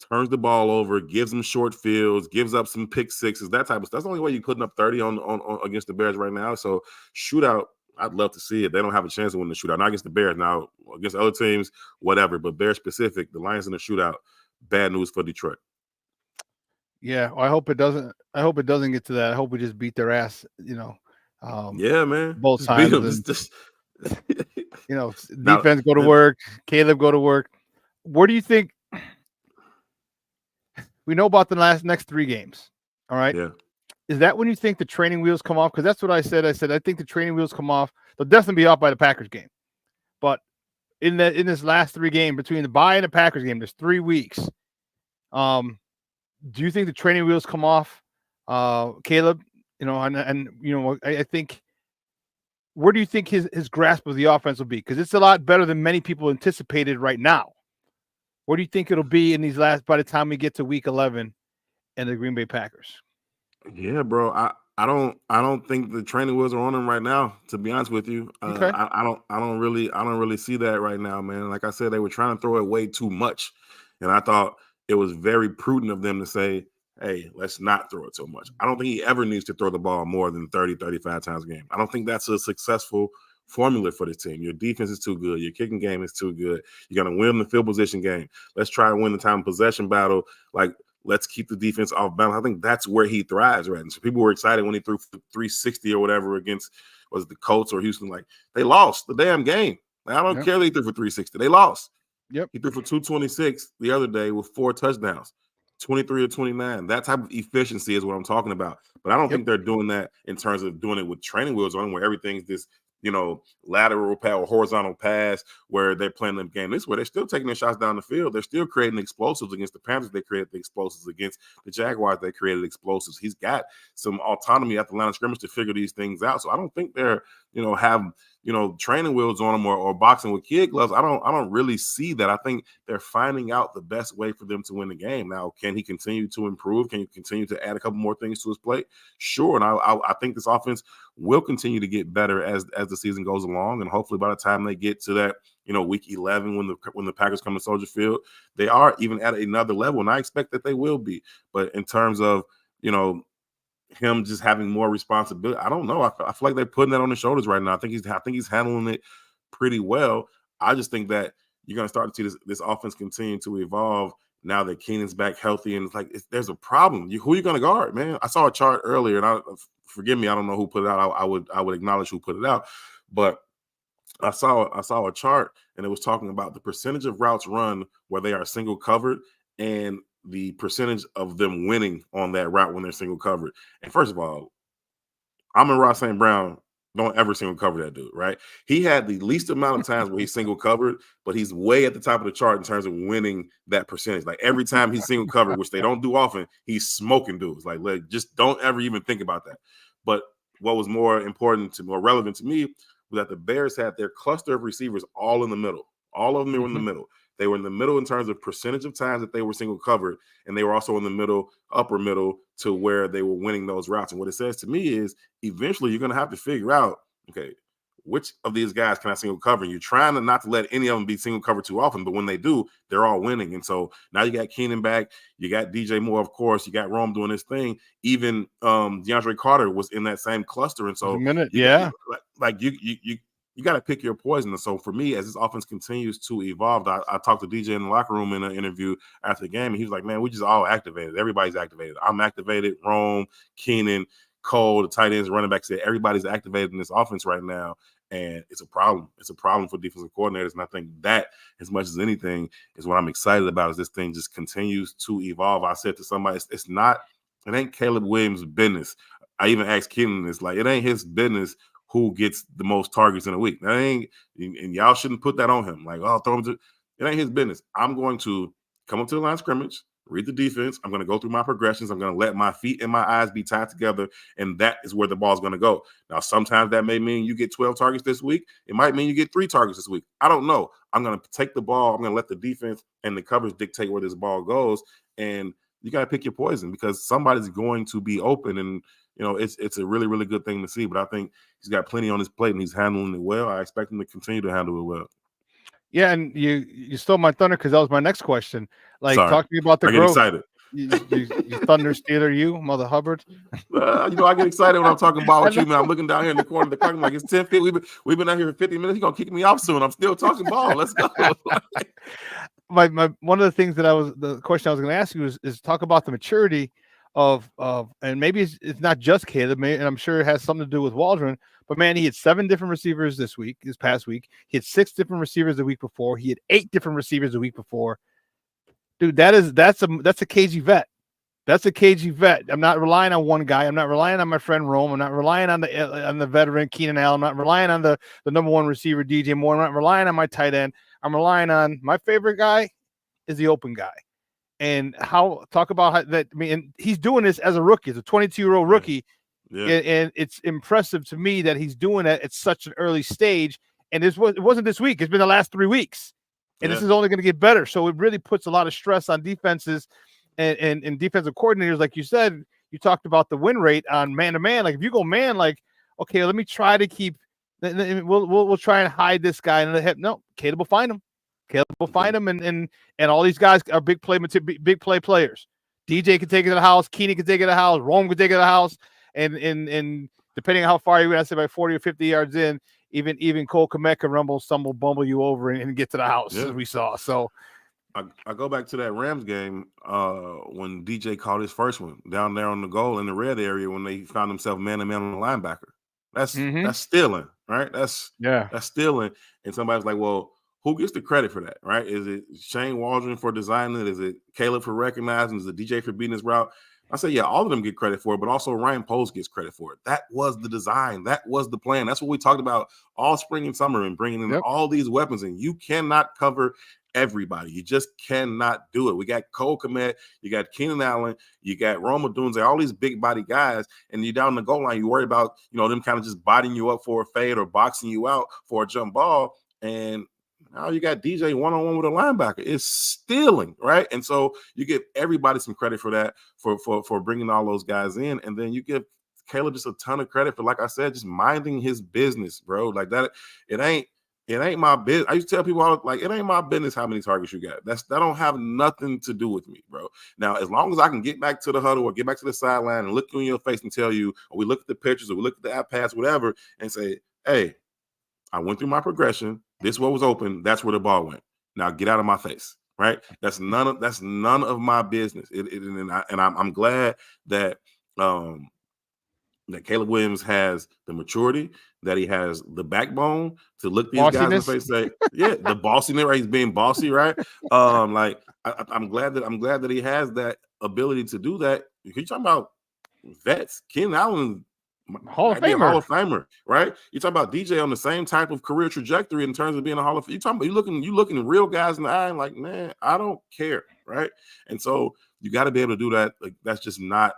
Speaker 3: turns the ball over, gives them short fields, gives up some pick sixes, that type of stuff. That's the only way you're putting up 30 on against the Bears right now. So shootout, I'd love to see it. They don't have a chance to win the shootout. Not against the Bears. Now, against other teams, whatever. But Bears specific, the Lions in the shootout, bad news for Detroit.
Speaker 6: Yeah, well, I hope it doesn't get to that. I hope we just beat their ass,
Speaker 3: yeah, man.
Speaker 6: Both sides. Defense go to work, Caleb go to work. Where do you think? We know about the next 3 games. All right.
Speaker 3: Yeah.
Speaker 6: Is that when you think the training wheels come off? Because that's what I said. I said I think the training wheels come off. They'll definitely be off by the Packers game. But in this last 3 game between the bye and the Packers game, there's 3 weeks. Do you think the training wheels come off, Caleb? I think. Where do you think his grasp of the offense will be? Because it's a lot better than many people anticipated right now. Where do you think it'll be in these by the time we get to week 11 and the Green Bay Packers?
Speaker 3: Yeah, bro. I don't think the training wheels are on them right now, to be honest with you.
Speaker 6: Okay.
Speaker 3: I don't really see that right now, man. Like I said, they were trying to throw it way too much. And I thought it was very prudent of them to say, hey, let's not throw it so much. I don't think he ever needs to throw the ball more than 30, 35 times a game. I don't think that's a successful formula for this team. Your defense is too good. Your kicking game is too good. You're going to win the field position game. Let's try to win the time possession battle. Like, let's keep the defense off balance. I think that's where he thrives, right? And so people were excited when he threw for 360 or whatever against, was it the Colts or Houston? Like, they lost the damn game. Like, I don't care they threw for 360. They lost.
Speaker 6: Yep.
Speaker 3: He threw for 226 the other day with 4 touchdowns. 23 or 29. That type of efficiency is what I'm talking about. But I don't think they're doing that in terms of doing it with training wheels on, where everything's this, lateral pass or horizontal pass where they're playing the game this way. They're still taking their shots down the field. They're still creating explosives against the Panthers. They created the explosives against the Jaguars. They created explosives. He's got some autonomy at the line of scrimmage to figure these things out. So I don't think they're, have training wheels on them or boxing with kid gloves. I don't really see that. I think they're finding out the best way for them to win the game. Now, can he continue to improve? Can he continue to add a couple more things to his plate? Sure. And I think this offense will continue to get better as the season goes along. And hopefully by the time they get to that, week 11, when the Packers come to Soldier Field, they are even at another level. And I expect that they will be. But in terms of, him just having more responsibility, I don't know. I feel like they're putting that on his shoulders right now. I think he's handling it pretty well. I just think that you're going to start to see this offense continue to evolve now that Keenan's back healthy, and it's like there's a problem. Who are you going to guard, man? I saw a chart earlier, and forgive me, I don't know who put it out. I would acknowledge who put it out, but I saw a chart, and it was talking about the percentage of routes run where they are single covered and the percentage of them winning on that route when they're single covered. And first of all, Amon-Ra St. Brown, don't ever single cover that dude, right? He had the least amount of times where he's single covered, but he's way at the top of the chart in terms of winning that percentage. Like every time he's single covered, which they don't do often, he's smoking dudes. Like just don't ever even think about that. But what was more relevant to me was that the Bears had their cluster of receivers all in the middle. All of them were in the middle. They were in the middle in terms of percentage of times that they were single covered, and they were also in the middle, upper middle, to where they were winning those routes. And what it says to me is eventually you're going to have to figure out, okay, which of these guys can I single cover? And you're trying not to let any of them be single covered too often, but when they do, they're all winning. And so now you got Keenan back, you got DJ Moore, of course, you got Rome doing his thing. Even DeAndre Carter was in that same cluster. And so you got to pick your poison. And so for me, as this offense continues to evolve, I talked to DJ in the locker room in an interview after the game, and he was like, man, we just all activated. Everybody's activated. I'm activated. Rome, Keenan, Cole, the tight ends, running backs, everybody's activated in this offense right now. And it's a problem. It's a problem for defensive coordinators. And I think that, as much as anything, is what I'm excited about, is this thing just continues to evolve. I said to somebody, it ain't Caleb Williams' business. I even asked Keenan this, like, it ain't his business who gets the most targets in a week. That ain't, and y'all shouldn't put that on him. Like, oh, throw him to, it ain't his business. I'm going to come up to the line of scrimmage, read the defense. I'm going to go through my progressions. I'm going to let my feet and my eyes be tied together, and that is where the ball's going to go. Now, sometimes that may mean you get 12 targets this week. It might mean you get 3 targets this week. I don't know. I'm going to take the ball. I'm going to let the defense and the coverage dictate where this ball goes, and you got to pick your poison because somebody's going to be open, and it's a really, really good thing to see. But I think he's got plenty on his plate, and he's handling it well. I expect him to continue to handle it well. Yeah,
Speaker 6: and you stole my thunder because that was my next question. Like,
Speaker 3: Sorry.
Speaker 6: Talk to me about the growth.
Speaker 3: Excited.
Speaker 6: You thunder stealer, you Mother Hubbard.
Speaker 3: I get excited when I'm talking ball with you, man. I'm looking down here in the corner of the clock. I'm like, it's 10:50. We've been out here for 50 minutes. He's gonna kick me off soon. I'm still talking ball. Let's go.
Speaker 6: my one of the things that the question I was going to ask you is talk about the maturity of and maybe it's not just Caleb, and I'm sure it has something to do with Waldron. But man, he had 7 different receivers this past week. He had 6 different receivers the week before. He had 8 different receivers the week before. Dude, that's a KG vet. That's a KG vet. I'm not relying on one guy. I'm not relying on my friend Rome. I'm not relying on the veteran Keenan Allen. I'm not relying on the number 1 receiver DJ Moore. I'm not relying on my tight end. I'm relying on my favorite guy is the open guy. And talk about how that. I mean, and he's doing this as a rookie, as a 22-year-old rookie. Yeah. And it's impressive to me that he's doing it at such an early stage. And it wasn't this week. It's been the last 3 weeks. And this is only going to get better. So it really puts a lot of stress on defenses and defensive coordinators. Like you said, you talked about the win rate on man-to-man. Like if you go man, like, okay, let me try to keep – we'll try and hide this guy. And no, Caleb will find him. Caleb will find him. And all these guys are big play players. DJ can take it to the house. Keenan can take it to the house. Rome can take it to the house. And depending on how far you went, I say by 40 or 50 yards in, even Cole Kmet can stumble, bumble you over and get to the house, as we saw. So
Speaker 3: I go back to that Rams game when DJ caught his first one down there on the goal in the red area when they found himself man-to-man on the linebacker. That's stealing, right? That's stealing. And somebody's like, well, who gets the credit for that, right? Is it Shane Waldron for designing it? Is it Caleb for recognizing? Is it DJ for beating his route? I say, yeah, all of them get credit for it, but also Ryan Poles gets credit for it. That was the design. That was the plan. That's what we talked about all spring and summer and bringing in all these weapons. And you cannot cover everybody. You just cannot do it. We got Cole Kmet, you got Keenan Allen, you got Roma Dunze, all these big body guys, and you're down the goal line. You worry about, them kind of just bodying you up for a fade or boxing you out for a jump ball. And now you got DJ one-on-one with a linebacker. It's stealing, right? And so you give everybody some credit for that, for bringing all those guys in. And then you give Caleb just a ton of credit for, like I said, just minding his business, bro. Like that, it ain't my business. I used to tell people, it ain't my business how many targets you got. That don't have nothing to do with me, bro. Now, as long as I can get back to the huddle or get back to the sideline and look you in your face and tell you, or we look at the pictures or we look at the app pass, whatever, and say, hey, I went through my progression. This what was open. That's where the ball went. Now get out of my face, right? That's none of my business. I'm glad that that Caleb Williams has the maturity, that he has the backbone to look these guys in the face and say, yeah, the bossiness, right? He's being bossy, right? I'm glad that he has that ability to do that. You're talking about vets, Keenan Allen,
Speaker 6: Hall of Famer,
Speaker 3: right? You're talking about DJ on the same type of career trajectory in terms of being a Hall of Fame. You looking real guys in the eye and like, man, I don't care, right? And so you got to be able to do that. Like that's just not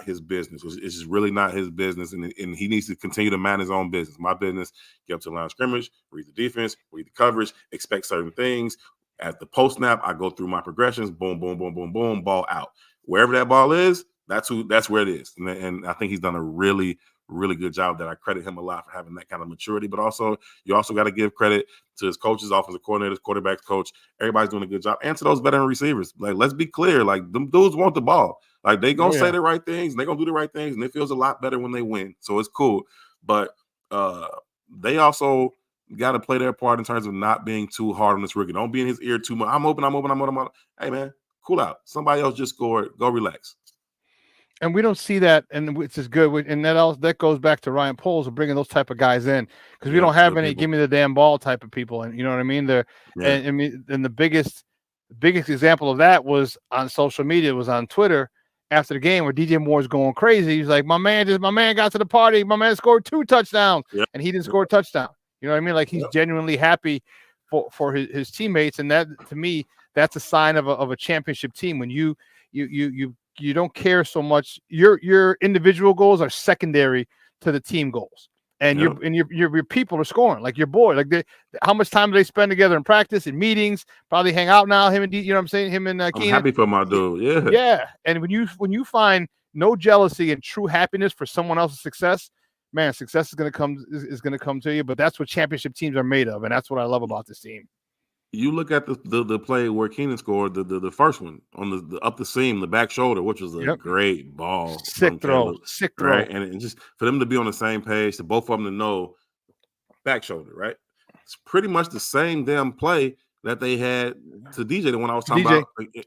Speaker 3: his business. It's just really not his business, and he needs to continue to mind his own business. My business: get up to the line of scrimmage, read the defense, read the coverage, expect certain things. At the post snap, I go through my progressions. Boom, boom, boom, boom, boom. Ball out. Wherever that ball is, that's where it is. And I think he's done a really, really good job. That I credit him a lot for having that kind of maturity. But also, you also got to give credit to his coaches, offensive coordinators, quarterbacks, coach. Everybody's doing a good job. And to those veteran receivers. Like, let's be clear. Like, them dudes want the ball. Like, they going to say the right things. And they going to do the right things. And it feels a lot better when they win. So it's cool. But they also got to play their part in terms of not being too hard on this rookie. Don't be in his ear too much. I'm open. Hey, man, cool out. Somebody else just scored. Go relax.
Speaker 6: And we don't see that, and which is good. And that goes back to Ryan Poles of bringing those type of guys in, because we don't have any give me the damn ball type of people. And you know what I mean? And the biggest example of that was on social media, was on Twitter after the game, where DJ Moore's going crazy. He's like, my man got to the party. My man scored 2 touchdowns, and he didn't score a touchdown. You know what I mean? Like, he's genuinely happy for his teammates, and that, to me, that's a sign of a championship team. When you don't care so much. Your individual goals are secondary to the team goals, and your people are scoring. Like your boy, like how much time do they spend together in practice, in meetings? Probably hang out now. Him and you know what I'm saying? Him and Keenan.
Speaker 3: I'm happy for my dude. Yeah,
Speaker 6: yeah. And when you find no jealousy and true happiness for someone else's success, man, success is gonna come to you. But that's what championship teams are made of, and that's what I love about this team.
Speaker 3: You look at the play where Keenan scored the first one on the up the seam, the back shoulder, which was a great ball,
Speaker 6: sick throw,
Speaker 3: right? And just for them to be on the same page, to both of them to know back shoulder, right? It's pretty much the same damn play that they had to DJ, the one I was talking about.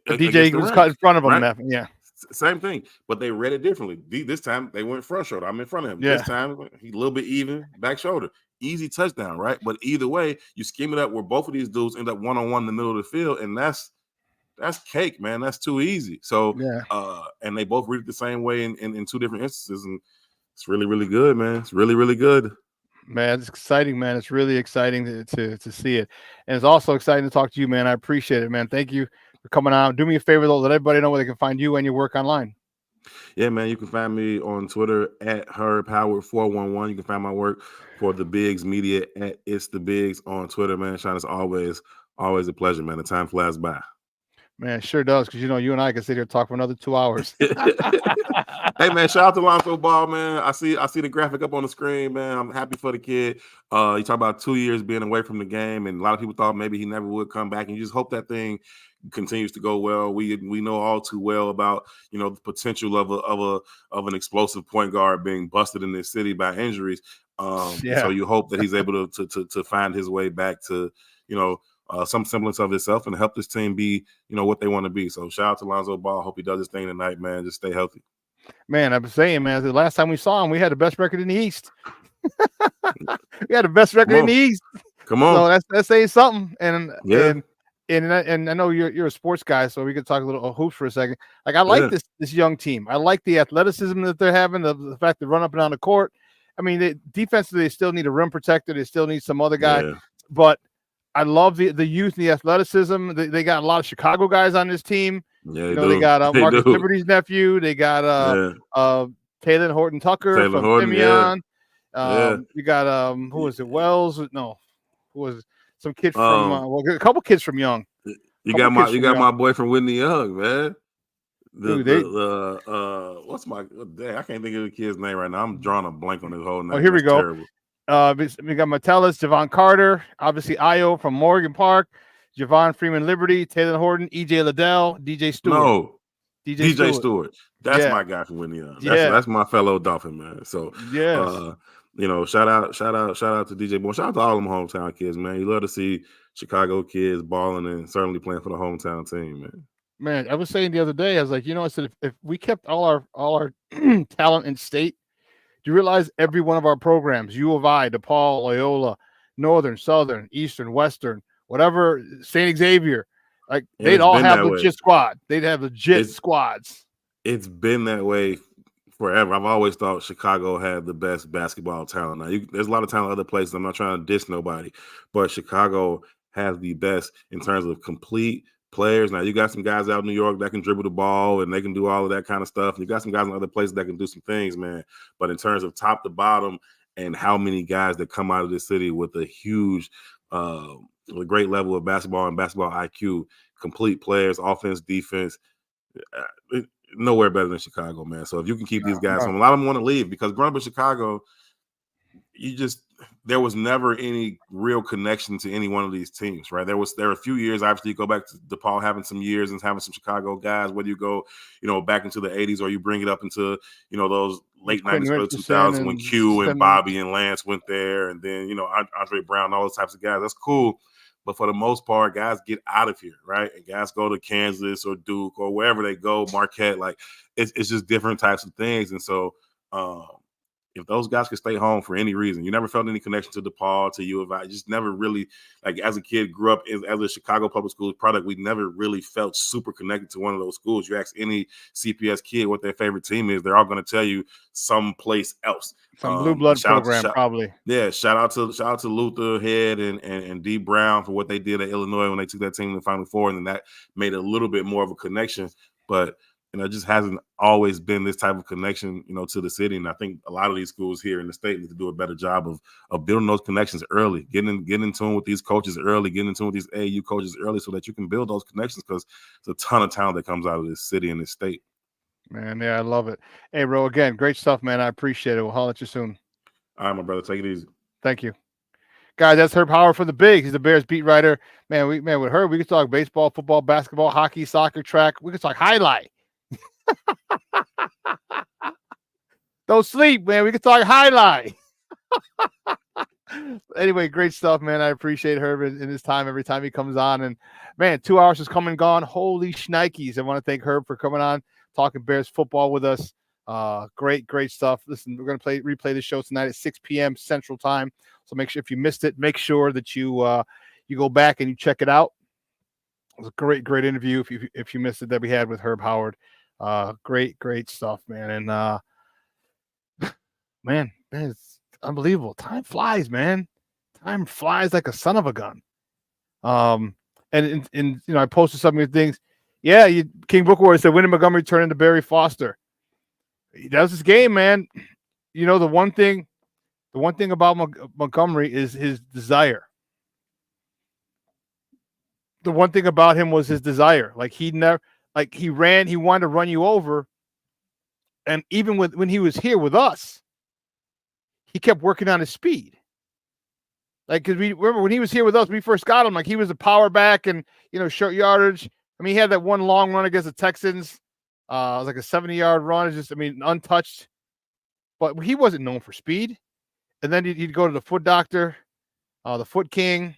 Speaker 6: DJ was cut in front of him, right? Yeah.
Speaker 3: Same thing, but they read it differently. This time they went front shoulder. I'm in front of him.
Speaker 6: Yeah.
Speaker 3: This time he's a little bit even, back shoulder. Easy touchdown, right? But either way, you scheme it up where both of these dudes end up one-on-one in the middle of the field, and that's cake, man. That's too easy. So, and they both read it the same way in 2 different instances, and it's really, really good, man. It's really, really good.
Speaker 6: Man, it's exciting, man. It's really exciting to see it, and it's also exciting to talk to you, man. I appreciate it, man. Thank you for coming on. Do me a favor, though. Let everybody know where they can find you and your work online.
Speaker 3: Yeah, man, you can find me on Twitter at HerbHoward411. You can find my work for the Bigs Media at It's the Bigs on Twitter, man. Sean, it's always a pleasure, man. The time flies by.
Speaker 6: Man, it sure does, because you and I can sit here and talk for another 2 hours.
Speaker 3: Hey man, shout out to Lonzo Ball, man. I see the graphic up on the screen, man. I'm happy for the kid. You talk about 2 years being away from the game, and a lot of people thought maybe he never would come back. And you just hope that thing continues to go well. We know all too well about the potential of an explosive point guard being busted in this city by injuries. So you hope that he's able to find his way back to some semblance of himself and help this team be what they want to be. So shout out to Lonzo Ball. Hope he does his thing tonight, man. Just stay healthy.
Speaker 6: Man, I've been saying, man, the last time we saw him, we had the best record in the East. We had the best record in the East.
Speaker 3: Come on.
Speaker 6: So that's saying something. And
Speaker 3: yeah.
Speaker 6: And I know you're a sports guy, so we could talk a little hoops for a second. Like, I like this young team. I like the athleticism that they're having, the fact they run up and down the court. I mean, defensively, they still need a rim protector. They still need some other guy.
Speaker 3: Yeah.
Speaker 6: But I love the youth and the athleticism. They got a lot of Chicago guys on this team.
Speaker 3: Yeah,
Speaker 6: they got Marcus Liberty's nephew. They got Taylor Horton Tucker from Simeon. You got who was it? Wells? No, who was it? Some kid from a couple kids from Young.
Speaker 3: You got my boy from Whitney Young, man. What's my dang, I can't think of the kid's name right now. I'm drawing a blank on his whole name.
Speaker 6: Oh, here we go. Terrible. We got Metellus, Javon Carter, obviously Io from Morgan Park, Javon Freeman Liberty, Taylor Horton, EJ Liddell, DJ Stewart.
Speaker 3: No, DJ Stewart. That's my guy from Whitney Young. That's my fellow Dolphin, man. So shout out to DJ Boy. Shout out to all them hometown kids, man. You love to see Chicago kids balling and certainly playing for the hometown team, man.
Speaker 6: Man, I was saying the other day, I was like, I said if we kept all our talent in state, do you realize every one of our programs, U of I, DePaul, Loyola, Northern, Southern, Eastern, Western, whatever, St. Xavier, like they'd all have legit squad. They'd have legit squads.
Speaker 3: It's been that way forever. I've always thought Chicago had the best basketball talent. Now, there's a lot of talent other places. I'm not trying to diss nobody, but Chicago has the best in terms of complete players. Now, you got some guys out in New York that can dribble the ball and they can do all of that kind of stuff. And you got some guys in other places that can do some things, man. But in terms of top to bottom and how many guys that come out of this city with a huge, a great level of basketball and basketball IQ, complete players, offense, defense, nowhere better than Chicago, man. So if you can keep these guys home, a lot of them want to leave because growing up in Chicago, there was never any real connection to any one of these teams, right? There were a few years, obviously you go back to DePaul having some years and having some Chicago guys, whether you go, back into the 80s or you bring it up into, those late 90s, early 2000s when Q and Bobby and Lance went there and then, Andre Brown, all those types of guys. That's cool. But for the most part, guys get out of here, right? And guys go to Kansas or Duke or wherever they go, Marquette. Like, it's just different types of things. And so if those guys could stay home for any reason, you never felt any connection to DePaul, to U of I, just never really, like as a kid, grew up as a Chicago public school product, we never really felt super connected to one of those schools. You ask any CPS kid what their favorite team is, they're all going to tell you someplace else.
Speaker 6: Some blue blood program, probably.
Speaker 3: Yeah, shout out to Luther Head and D Brown for what they did at Illinois when they took that team to the Final Four, and then that made a little bit more of a connection. But it just hasn't always been this type of connection, to the city. And I think a lot of these schools here in the state need to do a better job of building those connections early, getting in tune with these coaches early, getting in tune with these AAU coaches early so that you can build those connections because there's a ton of talent that comes out of this city and this state.
Speaker 6: Man, yeah, I love it. Hey, bro, again, great stuff, man. I appreciate it. We'll holler at you soon.
Speaker 3: All right, my brother. Take it easy.
Speaker 6: Thank you. Guys, that's Herb Howard for the Big. He's the Bears beat writer. Man, with Herb, we could talk baseball, football, basketball, hockey, soccer, track. We could talk highlight. Don't sleep, man. We can talk highlight. Anyway, great stuff, man. I appreciate Herb in his time every time he comes on. And man, 2 hours has come and gone. Holy shnikes. I want to thank Herb for coming on, talking Bears football with us. Great stuff. Listen, we're going to replay the show tonight at 6 p.m. Central Time. So make sure if you missed it, make sure that you go back and you check it out. It was a great interview if you missed it that we had with Herb Howard. Great stuff, man. And man, it's unbelievable. Time flies, man. Time flies like a son of a gun. And I posted some of your things. Yeah, King Bookworth said Wyndham Montgomery turned into Barry Foster. That was his game, man. The one thing about Montgomery is his desire. the one thing about him was his desire. Like he wanted to run you over. And even when he was here with us, he kept working on his speed. Like, because we remember when he was here with us, we first got him, like he was a power back and, short yardage. I mean, he had that one long run against the Texans. It was like a 70-yard run. It's just, untouched. But he wasn't known for speed. And then he'd go to the foot doctor, the foot king,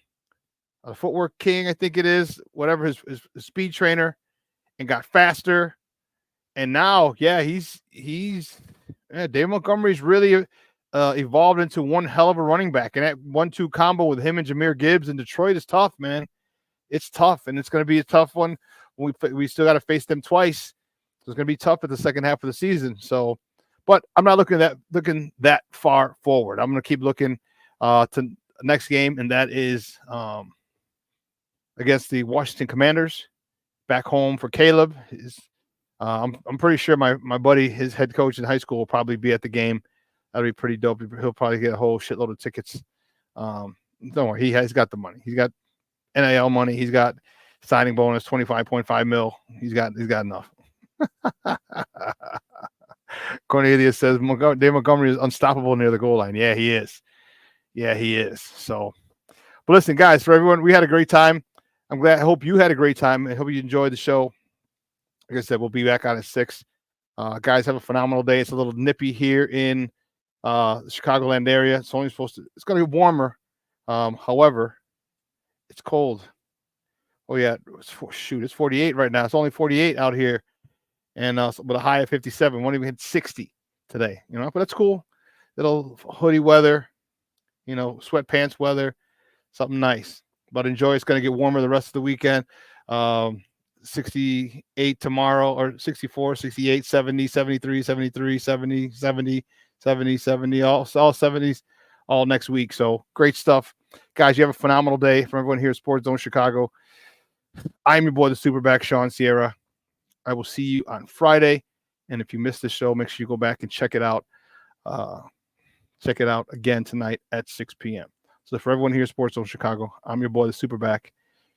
Speaker 6: the footwork king, I think it is, whatever his speed trainer, and got faster. And now, Dave Montgomery's really evolved into one hell of a running back. And that 1-2 combo with him and Jahmyr Gibbs in Detroit is tough, man. It's tough, and it's going to be a tough one. We still got to face them twice. So it's going to be tough at the second half of the season. So, but I'm not looking that far forward. I'm going to keep looking to the next game, and that is against the Washington Commanders, back home for Caleb. I'm pretty sure my buddy, his head coach in high school, will probably be at the game. That'll be pretty dope. He'll probably get a whole shitload of tickets. Don't worry, he's got the money. He's got NIL money. He's got signing bonus, 25.5 mil. He's got enough. Cornelius says Dave Montgomery is unstoppable near the goal line. Yeah, he is. So, but listen, guys, for everyone, we had a great time. I hope you had a great time. I hope you enjoyed the show. Like I said, we'll be back on at 6. Guys, have a phenomenal day. It's a little nippy here in the Chicagoland area. It's going to be warmer. However, it's cold. Oh yeah, it's 48 right now. It's only 48 out here, and with a high of 57. Won't even hit 60 today. But that's cool. Little hoodie weather, sweatpants weather, something nice. But enjoy. It's going to get warmer the rest of the weekend. 68 tomorrow, or 64, 68, 70, 73, 73, 70, 70, 70, 70, all 70s all next week. So great stuff. Guys, you have a phenomenal day. From everyone here at Sports Zone Chicago, I'm your boy, the Superback, Shawn Sierra. I will see you on Friday. And if you missed the show, make sure you go back and check it out. Check it out again tonight at 6 p.m. So for everyone here at Sports Zone Chicago, I'm your boy, the Superback,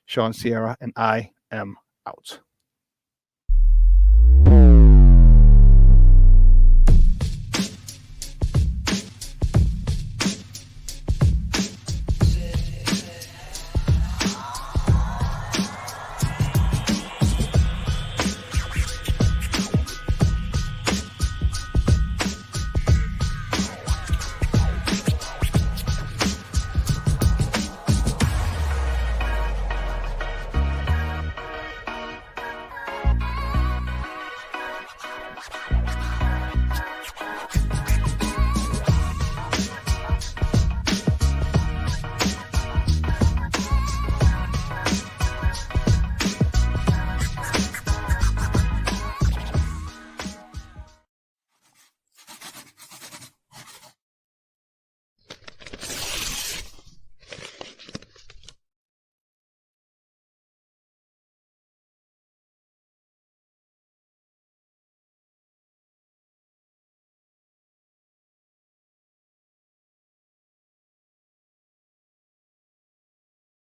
Speaker 6: Shawn Sierra, and I am out.